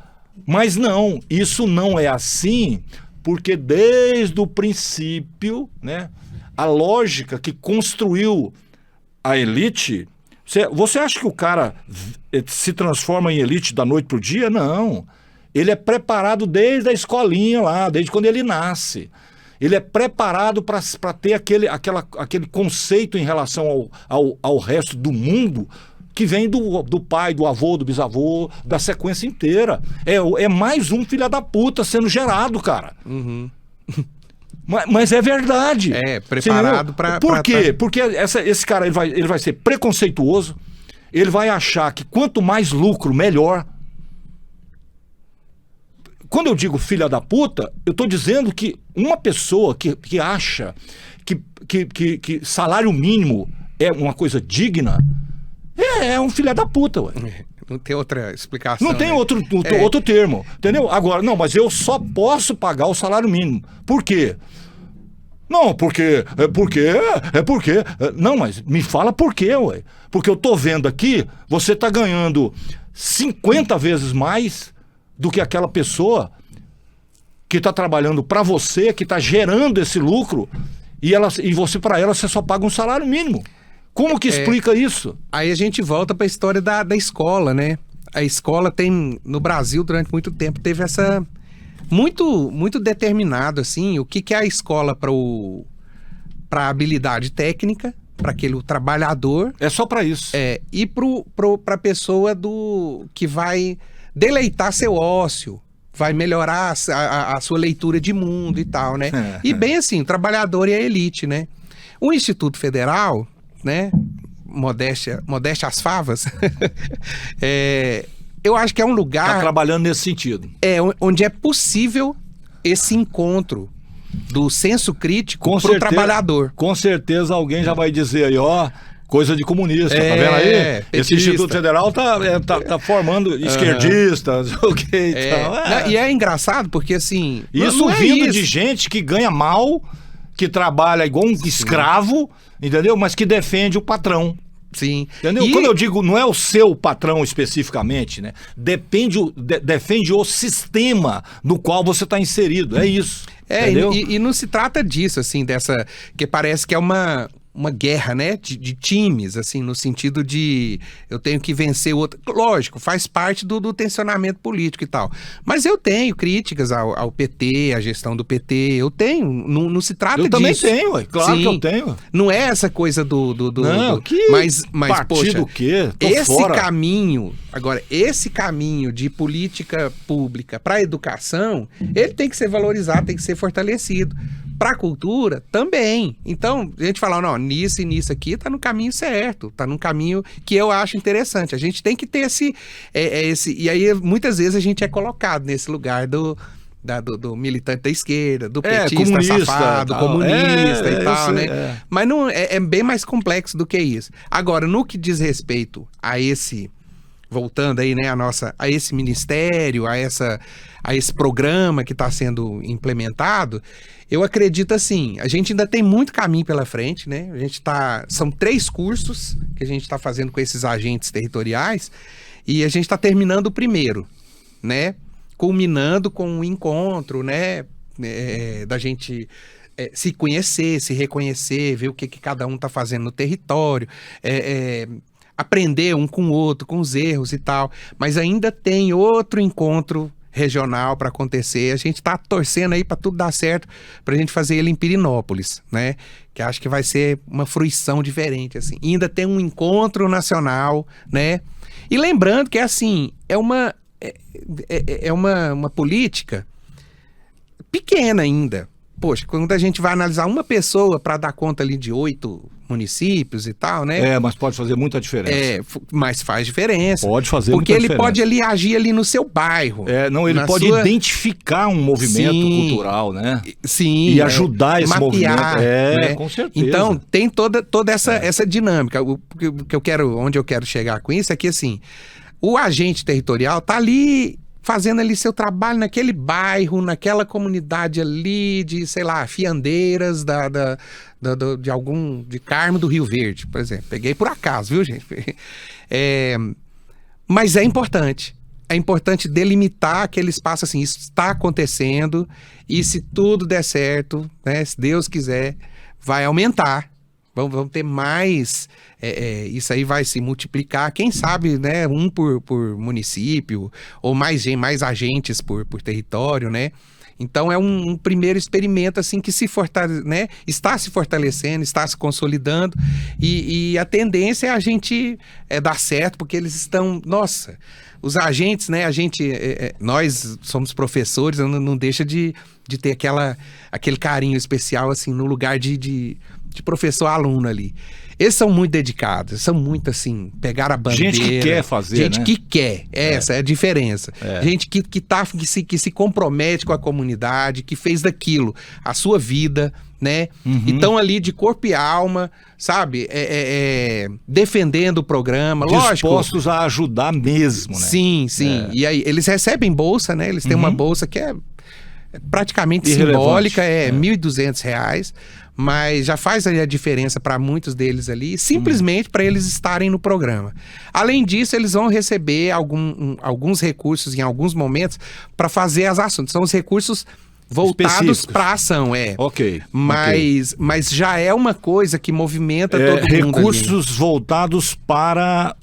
Mas não, isso não é assim, porque desde o princípio, né, a lógica que construiu a elite... Você acha que o cara se transforma em elite da noite pro dia? Não. Ele é preparado desde a escolinha lá, desde quando ele nasce. Ele é preparado para ter aquele conceito em relação ao resto do mundo que vem do pai, do avô, do bisavô, da sequência inteira. É mais um filho da puta sendo gerado, cara. Mas é verdade. Preparado para... Por quê? Porque esse cara ele vai ser preconceituoso, ele vai achar que quanto mais lucro, melhor. Quando eu digo filha da puta, eu estou dizendo que uma pessoa que acha que salário mínimo é uma coisa digna, é um filha da puta, ué. Não tem outra explicação. Não tem outro termo, entendeu? Agora, não, mas eu só posso pagar o salário mínimo. Por quê? Não, porque... Não, mas me fala por quê, ué. Porque eu tô vendo aqui, você tá ganhando 50 vezes mais do que aquela pessoa que tá trabalhando para você, que tá gerando esse lucro, e você, para ela, você só paga um salário mínimo. Como que explica isso? Aí a gente volta para a história da escola, né? A escola no Brasil, durante muito tempo, teve essa... Muito determinado, assim, o que é a escola para a habilidade técnica, para aquele trabalhador. É só para isso. E para a pessoa que vai deleitar seu ócio, vai melhorar a sua leitura de mundo e tal, né? E bem assim, o trabalhador e a elite, né? O Instituto Federal... né? Modéstia às favas. Eu acho que é um lugar... Tá trabalhando nesse sentido. Onde é possível esse encontro do senso crítico pro trabalhador. Com certeza alguém já vai dizer aí, ó, coisa de comunista, tá vendo aí? Petista. Esse Instituto Federal tá formando esquerdistas, ok? Então, E é engraçado porque, assim... Isso vindo de gente que ganha mal, que trabalha igual um escravo, entendeu? Mas que defende o patrão. Sim. Entendeu? Quando eu digo, não é o seu patrão especificamente, né? Defende o sistema no qual você está inserido. É isso. E não se trata disso, assim, que parece que é uma uma guerra, né, de times, assim, no sentido de eu tenho que vencer o outro. Lógico, faz parte do tensionamento político e tal. Mas eu tenho críticas ao PT, à gestão do PT, eu tenho, não se trata disso. Eu também tenho, ué, claro. Sim, que eu tenho. Não é essa coisa Não, que mas partido poxa, o quê? Tô esse fora. caminho, agora, esse caminho de política pública para a educação, ele tem que ser valorizado, tem que ser fortalecido. Para a cultura, também. Então, a gente fala, não, nisso e nisso aqui tá no caminho certo, tá no caminho que eu acho interessante. A gente tem que ter esse... E aí, muitas vezes, a gente é colocado nesse lugar do militante da esquerda, do petista comunista, safado, tal. comunista e tal, né? É. Mas não, é bem mais complexo do que isso. Agora, no que diz respeito a esse... Voltando aí, né, a esse ministério, a esse programa que está sendo implementado, eu acredito assim, a gente ainda tem muito caminho pela frente, né? São 3 cursos que a gente está fazendo com esses agentes territoriais e a gente está terminando o primeiro, né? Culminando com um encontro, né? Da gente se conhecer, se reconhecer, ver o que cada um está fazendo no território, aprender um com o outro, com os erros e tal, mas ainda tem outro encontro regional para acontecer. A gente tá torcendo aí para tudo dar certo, pra gente fazer ele em Pirenópolis, né? Que acho que vai ser uma fruição diferente, assim. E ainda tem um encontro nacional, né? E lembrando que, assim, é uma política pequena ainda. Poxa, quando a gente vai analisar uma pessoa para dar conta ali de 8 municípios e tal, né? Mas pode fazer muita diferença. Mas faz diferença. Pode fazer porque muita ele diferença. pode ali agir ali no seu bairro. Ele pode identificar um movimento cultural, né? Sim. E ajudar esse mapear, movimento. né? Com certeza. Então, tem toda essa dinâmica. Onde eu quero chegar com isso é que, assim, o agente territorial tá ali fazendo ali seu trabalho naquele bairro, naquela comunidade ali de, sei lá, fiandeiras de Carmo do Rio Verde, por exemplo. Peguei por acaso, viu, gente? Mas é importante. É importante delimitar aquele espaço assim, isso está acontecendo e se tudo der certo, né, se Deus quiser, vai aumentar. Vamos ter mais, isso aí vai se multiplicar, quem sabe, né, um por município, ou mais agentes por território, né? Então é um primeiro experimento assim que né, está se fortalecendo, está se consolidando e a tendência é a gente dar certo, porque eles estão, nossa, os agentes, né, nós somos professores, não deixa de ter aquele carinho especial assim no lugar de professor-aluno ali. Eles são muito dedicados, são muito assim, pegar a bandeira. Gente que quer fazer, gente né? que quer, essa é a diferença. Gente que se compromete com a comunidade, que fez daquilo a sua vida, né? Então ali de corpo e alma, sabe? Defendendo o programa, dispostos a ajudar mesmo, né? Sim. E aí eles recebem bolsa, né? Eles têm uma bolsa que é praticamente simbólica, R$ 1.200, mas já faz a diferença para muitos deles ali, simplesmente para eles estarem no programa. Além disso, eles vão receber alguns recursos em alguns momentos para fazer as ações. São os recursos voltados para a ação, Ok. Mas já é uma coisa que movimenta todo mundo. Recursos voltados para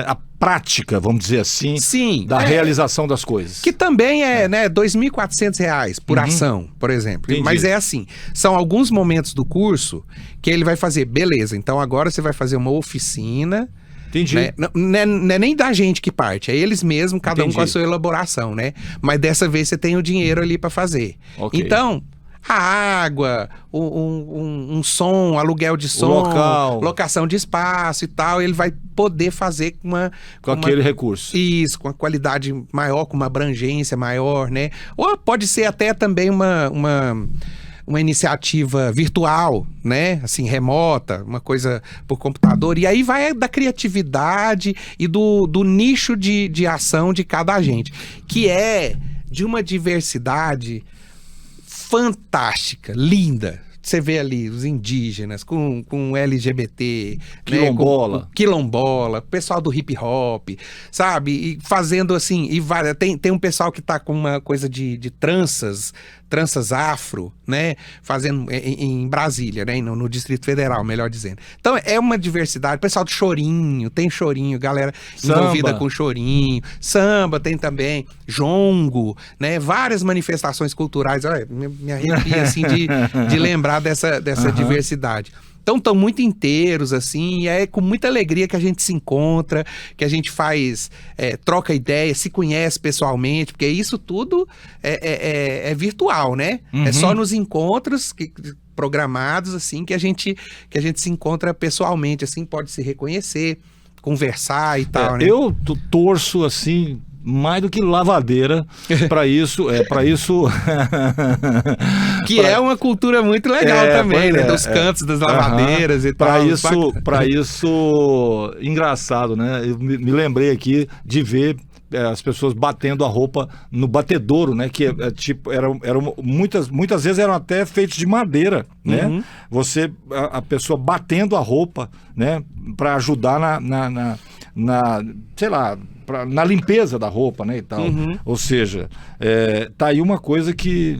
a prática, vamos dizer assim, da realização das coisas. Que também né, R$ 2.400 por ação, por exemplo. Entendi. Mas é assim, são alguns momentos do curso que ele vai fazer, beleza, então agora você vai fazer uma oficina. Entendi. Né? Não é nem da gente que parte, é eles mesmos, cada um com a sua elaboração, né? Mas dessa vez você tem o dinheiro ali para fazer. Okay. Então, a água, um som, aluguel de som, local, locação de espaço e tal, ele vai poder fazer com aquele recurso. Isso, com uma qualidade maior, com uma abrangência maior, né? Ou pode ser até também uma iniciativa virtual, né? Assim, remota, uma coisa por computador. E aí vai da criatividade e do nicho de ação de cada agente, que é de uma diversidade fantástica, linda. você vê ali os indígenas com LGBT, Quilombola. né, com quilombola, pessoal do hip hop, sabe? E fazendo assim, tem um pessoal que tá com uma coisa de tranças afro, né? Fazendo em Brasília, né? No Distrito Federal, melhor dizendo. Então é uma diversidade. Pessoal do chorinho, tem chorinho, galera envolvida Samba. com chorinho, samba tem também, jongo, né? Várias manifestações culturais. Olha, me arrepia assim de lembrar dessa diversidade. Então estão muito inteiros, assim, e é com muita alegria que a gente se encontra, que a gente faz, troca ideia, se conhece pessoalmente, porque isso tudo é virtual, né? É só nos encontros programados, assim, que a gente se encontra pessoalmente, assim, pode se reconhecer, conversar e tal, né? Eu torço, assim, mais do que lavadeira para isso, Que é uma cultura muito legal também, né? Dos cantos das lavadeiras e tal. Para isso, engraçado, né? Eu me lembrei aqui de ver as pessoas batendo a roupa no batedouro, né? Que eram muitas vezes eram até feitos de madeira, né? A pessoa batendo a roupa, né? Para ajudar sei lá, na limpeza da roupa, né, e tal. Ou seja, tá aí uma coisa que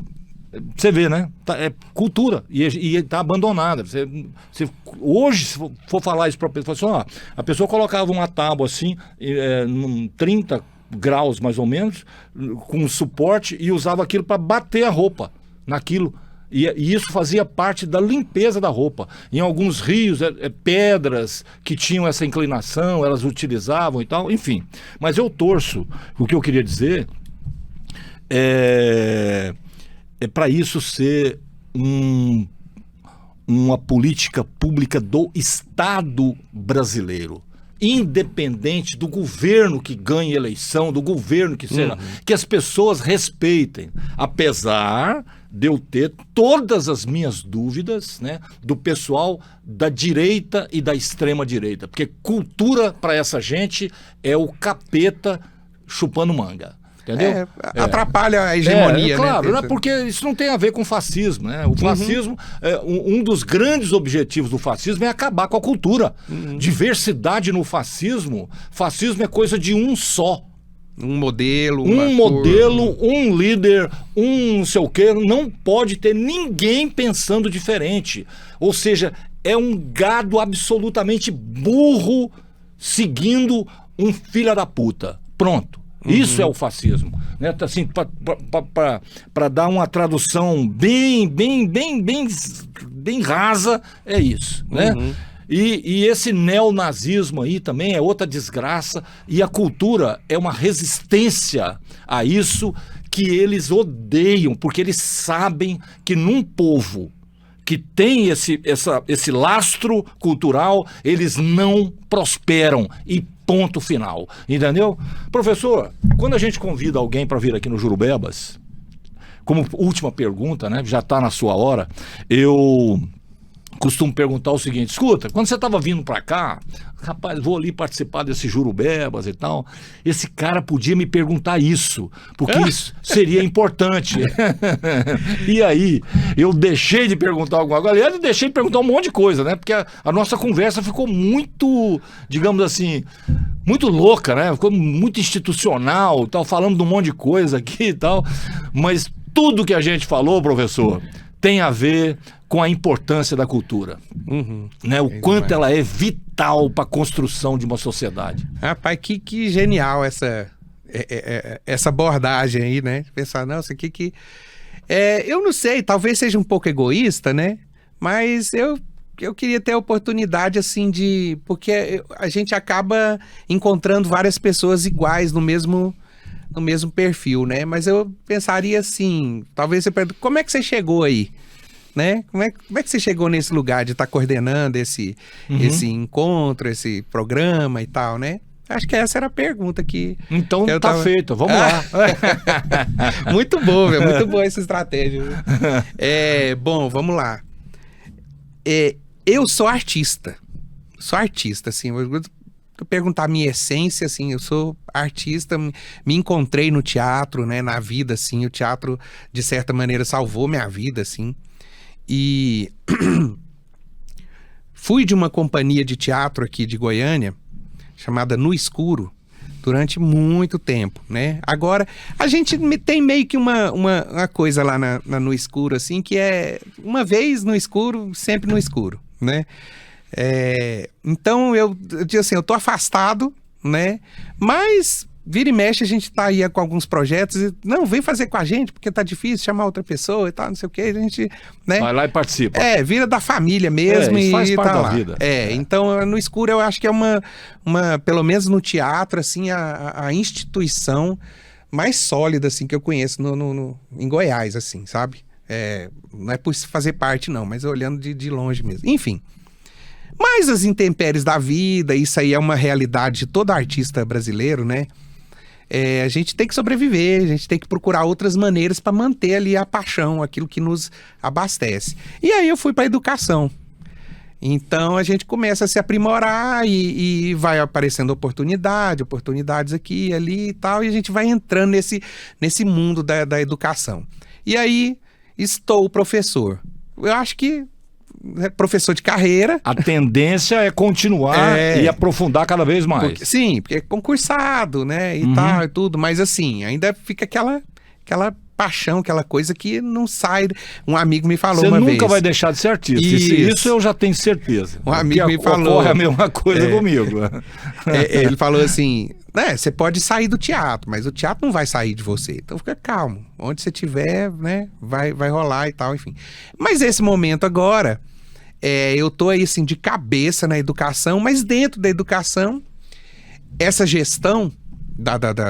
você vê, né? É cultura e tá abandonada. Hoje, se for falar isso para a pessoa, assim, ó, a pessoa colocava uma tábua assim, 30 graus mais ou menos, com suporte, e usava aquilo para bater a roupa naquilo. E isso fazia parte da limpeza da roupa. Em alguns rios, pedras que tinham essa inclinação, elas utilizavam e tal, enfim. Mas eu torço, o que eu queria dizer é para isso ser uma política pública do Estado brasileiro. Independente do governo que ganhe eleição, do governo que seja, que as pessoas respeitem, apesar de eu ter todas as minhas dúvidas, né, do pessoal da direita e da extrema direita, porque cultura para essa gente é o capeta chupando manga. Entendeu? Atrapalha a hegemonia, claro, né? Porque isso não tem a ver com fascismo, né? O fascismo, um dos grandes objetivos do fascismo é acabar com a cultura. Diversidade no fascismo é coisa de um só. Um modelo, um líder, um não sei o quê, não pode ter ninguém pensando diferente. Ou seja, é um gado absolutamente burro seguindo um filho da puta. Pronto. Isso é o fascismo, né? Assim, para dar uma tradução bem rasa, é isso, né? E esse neonazismo aí também é outra desgraça, e a cultura é uma resistência a isso que eles odeiam, porque eles sabem que num povo que tem esse lastro cultural, eles não prosperam, e ponto final, entendeu? Professor, quando a gente convida alguém para vir aqui no Jurubebas, como última pergunta, né, já está na sua hora, eu costumo perguntar o seguinte: escuta, quando você estava vindo para cá, rapaz, vou ali participar desse Jurubebas e tal, esse cara podia me perguntar isso, porque isso seria importante. E aí, eu deixei de perguntar alguma coisa. Aliás, eu deixei de perguntar um monte de coisa, né? Porque a nossa conversa ficou muito, digamos assim, muito louca, né? Ficou muito institucional, tal, falando de um monte de coisa aqui e tal. Mas tudo que a gente falou, professor, tem a ver com a importância da cultura, né? O quanto ela é vital para a construção de uma sociedade. Rapaz, que genial essa abordagem aí, né? Pensar, não, isso aqui que... eu não sei, talvez seja um pouco egoísta, né? Mas eu queria ter a oportunidade, assim, porque a gente acaba encontrando várias pessoas iguais no mesmo perfil, né? Mas eu pensaria assim, talvez você pergunte, como é que você chegou aí? Né? Como é que você chegou nesse lugar de estar coordenando esse encontro, esse programa e tal, né? Acho que essa era a pergunta que... Então tá feito, vamos lá. Muito bom, velho, muito boa essa estratégia. Bom, vamos lá. Eu sou artista, assim, eu perguntar a minha essência, assim, eu sou artista, me encontrei no teatro, né, na vida, assim, o teatro, de certa maneira, salvou minha vida, assim. E fui de uma companhia de teatro aqui de Goiânia, chamada No Escuro, durante muito tempo, né? Agora, a gente tem meio que uma coisa lá no escuro, assim, que é uma vez no escuro, sempre no escuro, né? Então, eu digo assim, eu tô afastado, né? Mas vira e mexe, a gente tá aí com alguns projetos e, não, vem fazer com a gente, porque tá difícil chamar outra pessoa e tal, não sei o que, a gente, né? Vai lá e participa. Vira da família mesmo isso faz e parte tá da lá. vida. Então, no escuro eu acho que é uma pelo menos no teatro, assim, a instituição mais sólida, assim, que eu conheço em Goiás, assim, sabe? Não é por fazer parte, não, mas olhando de longe mesmo. Enfim. Mas as intempéries da vida, isso aí é uma realidade de todo artista brasileiro, né? A gente tem que sobreviver, a gente tem que procurar outras maneiras para manter ali a paixão, aquilo que nos abastece. E aí eu fui para a educação. Então a gente começa a se aprimorar e vai aparecendo oportunidades aqui e ali e tal, e a gente vai entrando nesse mundo da educação. E aí estou professor. Eu acho que professor de carreira. A tendência é continuar e aprofundar cada vez mais. Porque é concursado, né, e tal, e tudo, mas assim, ainda fica aquela paixão, aquela coisa que não sai. Um amigo me falou uma vez. Você nunca vai deixar de ser artista. Isso eu já tenho certeza. Um amigo me falou. Ocorre a mesma coisa comigo. Ele falou assim, né, você pode sair do teatro, mas o teatro não vai sair de você. Então fica calmo. Onde você estiver, né, vai rolar e tal, enfim. Mas esse momento agora, eu tô aí assim de cabeça na educação, mas dentro da educação, essa gestão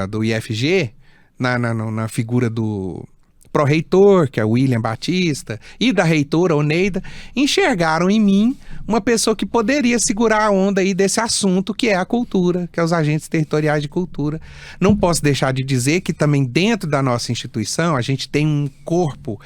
do IFG, na figura do pró-reitor, que é o William Batista, e da reitora Oneida, enxergaram em mim uma pessoa que poderia segurar a onda aí desse assunto, que é a cultura, que é os agentes territoriais de cultura. Não posso deixar de dizer que também dentro da nossa instituição, a gente tem um corpo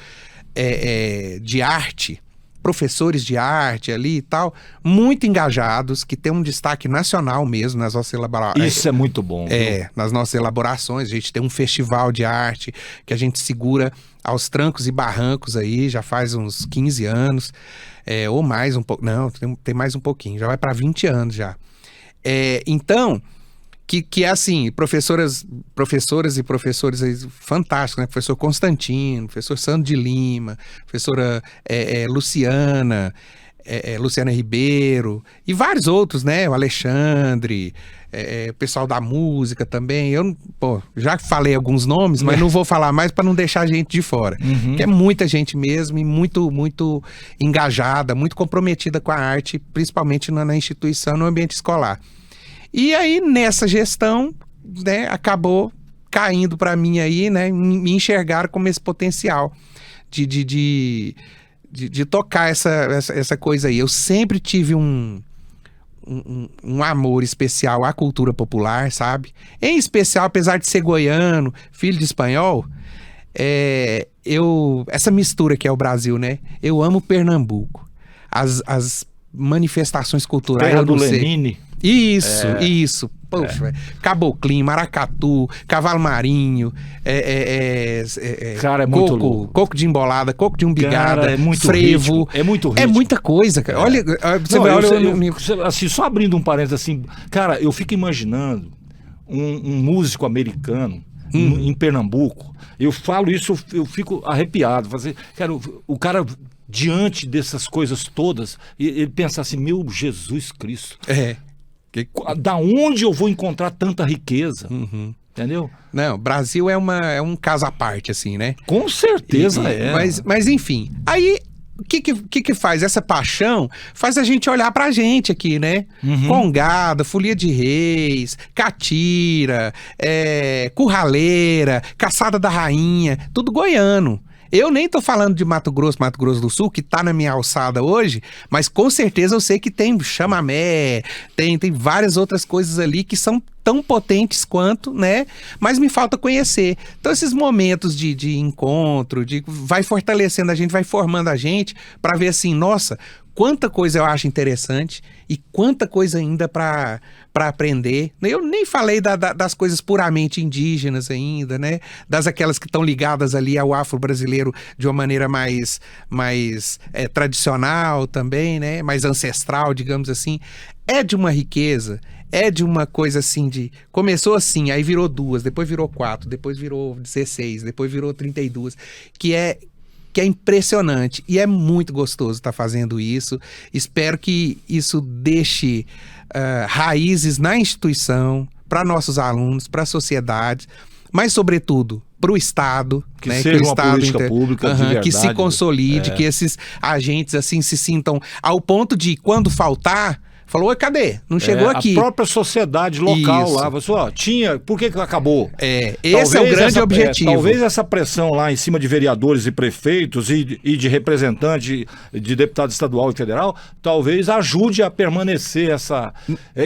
de arte, professores de arte ali e tal, muito engajados, que tem um destaque nacional mesmo nas nossas elaborações. Isso é muito bom. Nas nossas elaborações, a gente tem um festival de arte que a gente segura aos trancos e barrancos aí, já faz uns 15 anos, ou mais um pouco, não, tem mais um pouquinho, já vai para 20 anos já. Então, que é assim, professoras e professores aí fantásticos, né? Professor Constantino, professor Sandro de Lima, professora Luciana Ribeiro e vários outros, né? O Alexandre, o pessoal da música também. Eu, já falei alguns nomes, mas não vou falar mais para não deixar a gente de fora. Que é muita gente mesmo e muito, muito engajada, muito comprometida com a arte, principalmente na instituição, no ambiente escolar. E aí, nessa gestão, né, acabou caindo para mim aí, né, me enxergaram como esse potencial de tocar essa coisa aí. Eu sempre tive um amor especial à cultura popular, sabe? Em especial, apesar de ser goiano, filho de espanhol, essa mistura que é o Brasil, né? Eu amo Pernambuco. As manifestações culturais... Terra do Lenine. Isso. Poxa, Caboclim, Maracatu, Cavalo Marinho, cara, é muito louco. Coco de embolada, coco de umbigada, cara, é muito frevo. Ritmo, é muito ritmo. É muita coisa, cara. Olha, assim, só abrindo um parênteses assim, cara, eu fico imaginando um músico americano em Pernambuco. Eu falo isso, eu fico arrepiado. Cara, o cara, diante dessas coisas todas, ele pensa assim, meu Jesus Cristo. Da onde eu vou encontrar tanta riqueza? Entendeu? Não, Brasil é um caso à parte, assim, né? Com certeza Mas enfim, aí o que faz? Essa paixão faz a gente olhar pra gente aqui, né? Congada, Folia de Reis, Catira, Curraleira, Caçada da Rainha, tudo goiano. Eu nem tô falando de Mato Grosso do Sul, que tá na minha alçada hoje, mas com certeza eu sei que tem chamamé, tem várias outras coisas ali que são tão potentes quanto, né? Mas me falta conhecer. Então esses momentos de encontro, vai fortalecendo a gente, vai formando a gente para ver assim, nossa, quanta coisa eu acho interessante e quanta coisa ainda para aprender. Eu nem falei das coisas puramente indígenas ainda, né? Das aquelas que estão ligadas ali ao afro-brasileiro de uma maneira mais tradicional também, né? Mais ancestral, digamos assim. É de uma riqueza, é de uma coisa assim começou assim, aí virou 2, depois virou 4, depois virou 16, depois virou 32, que é impressionante e é muito gostoso estar fazendo isso. Espero que isso deixe raízes na instituição, para nossos alunos, para a sociedade, mas sobretudo para o Estado, que né? seja que o uma Estado política pública de verdade, que se consolide, que esses agentes assim se sintam ao ponto de quando faltar, falou, cadê? Não chegou aqui. A própria sociedade local Isso. lá, pessoal, tinha, por que acabou? Esse é o grande objetivo. Talvez essa pressão lá em cima de vereadores e prefeitos e de representantes de deputado estadual e federal, talvez ajude a permanecer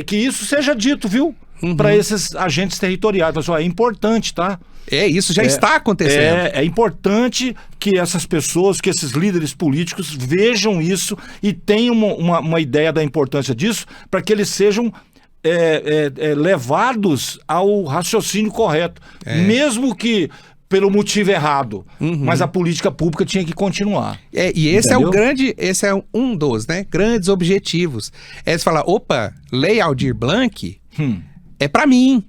que isso seja dito, viu? Para esses agentes territoriais. Pessoal, é importante, tá? Isso já está acontecendo. É importante que essas pessoas, que esses líderes políticos vejam isso e tenham uma ideia da importância disso para que eles sejam levados ao raciocínio correto. Mesmo que pelo motivo errado. Mas a política pública tinha que continuar. E esse esse é um dos, né, grandes objetivos. É você falar, opa, Lei Aldir Blanc é para mim.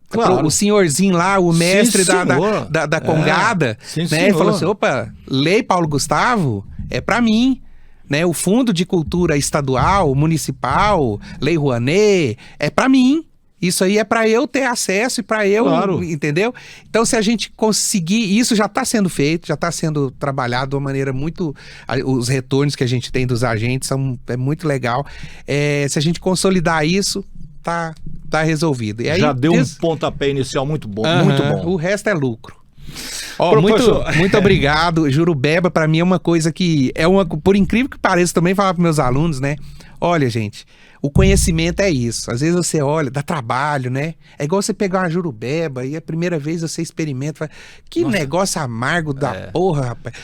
Claro. O senhorzinho lá, o mestre da Congada, né? Falou assim, opa, Lei Paulo Gustavo é para mim, né? O Fundo de Cultura Estadual, Municipal, Lei Rouanet, é para mim. Isso aí é para eu ter acesso e para eu, entendeu? Então, se a gente conseguir, isso já está sendo feito, já está sendo trabalhado de uma maneira muito... Os retornos que a gente tem dos agentes é muito legal. Se a gente consolidar isso, tá resolvido. E aí, já deu um pontapé inicial muito bom, muito bom. O resto é lucro. Muito obrigado. Jurubeba, para mim, é uma coisa que... por incrível que pareça, também falar para meus alunos, né? Olha, gente, o conhecimento é isso. Às vezes você olha, dá trabalho, né? É igual você pegar uma jurubeba e a primeira vez você experimenta, fala, negócio amargo da porra, rapaz.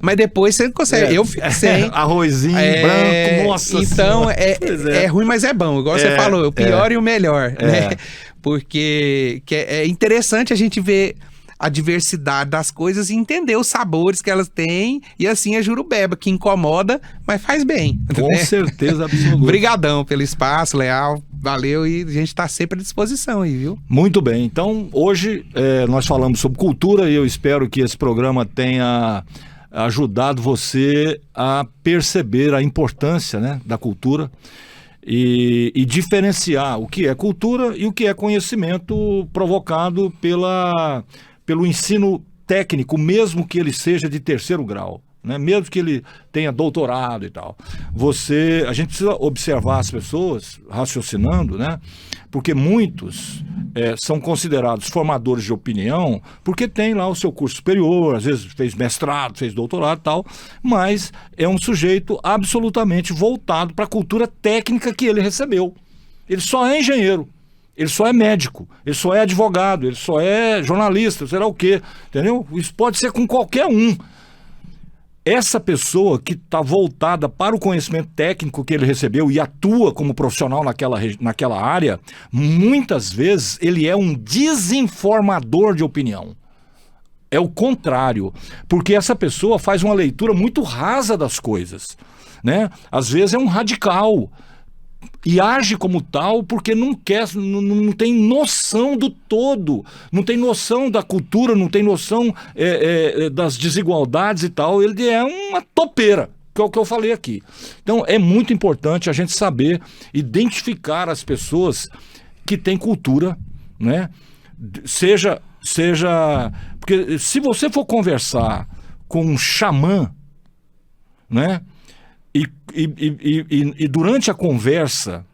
Mas depois você consegue. Eu fico sem. Arrozinho branco, nossa então, é ruim, mas é bom. Igual você falou, o pior e o melhor, né? Porque é interessante a gente ver a diversidade das coisas e entender os sabores que elas têm, e assim a jurubeba, que incomoda, mas faz bem. Com certeza absoluta. Obrigadão pelo espaço, Leal, valeu, e a gente está sempre à disposição aí, viu? Muito bem, então hoje nós falamos sobre cultura e eu espero que esse programa tenha ajudado você a perceber a importância, né, da cultura e diferenciar o que é cultura e o que é conhecimento provocado pelo ensino técnico, mesmo que ele seja de 3º grau, né? Mesmo que ele tenha doutorado e tal. A gente precisa observar as pessoas raciocinando, né? Porque muitos são considerados formadores de opinião porque tem lá o seu curso superior, às vezes fez mestrado, fez doutorado e tal, mas é um sujeito absolutamente voltado para a cultura técnica que ele recebeu. Ele só é engenheiro. Ele só é médico, ele só é advogado, ele só é jornalista, sei lá o quê, entendeu? Isso pode ser com qualquer um. Essa pessoa que está voltada para o conhecimento técnico que ele recebeu e atua como profissional naquela área, muitas vezes ele é um desinformador de opinião. É o contrário, porque essa pessoa faz uma leitura muito rasa das coisas, né? Às vezes é um radical. E age como tal porque não tem noção do todo, não tem noção da cultura, não tem noção das desigualdades e tal. Ele é uma topeira, que é o que eu falei aqui. Então é muito importante a gente saber identificar as pessoas que têm cultura, né? Seja porque se você for conversar com um xamã, né? E durante a conversa,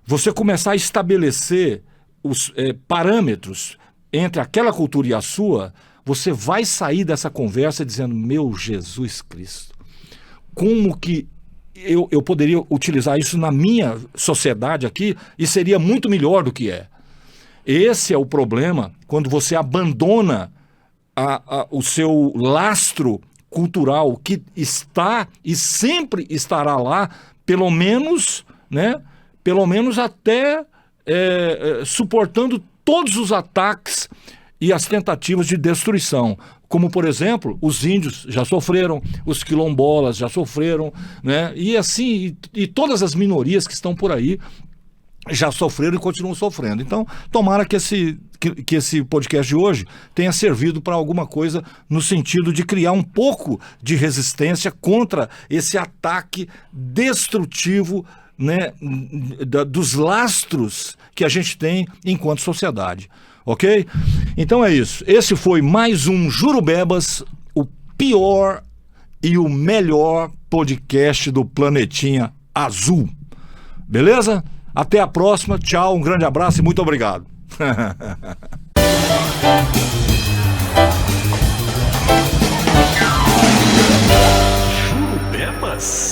você começar a estabelecer os parâmetros entre aquela cultura e a sua, você vai sair dessa conversa dizendo, meu Jesus Cristo, como que eu poderia utilizar isso na minha sociedade aqui e seria muito melhor do que é. Esse é o problema quando você abandona o seu lastro cultural que está e sempre estará lá, pelo menos, né? Pelo menos até suportando todos os ataques e as tentativas de destruição. Como, por exemplo, os índios já sofreram, os quilombolas já sofreram, né? E assim, e todas as minorias que estão por aí já sofreram e continuam sofrendo. Então, tomara que esse podcast de hoje tenha servido para alguma coisa no sentido de criar um pouco de resistência contra esse ataque destrutivo, né, dos lastros que a gente tem enquanto sociedade. Ok? Então é isso. Esse foi mais um Jurubebas, o pior e o melhor podcast do Planetinha Azul. Beleza? Até a próxima. Tchau, um grande abraço e muito obrigado. Jurubebas.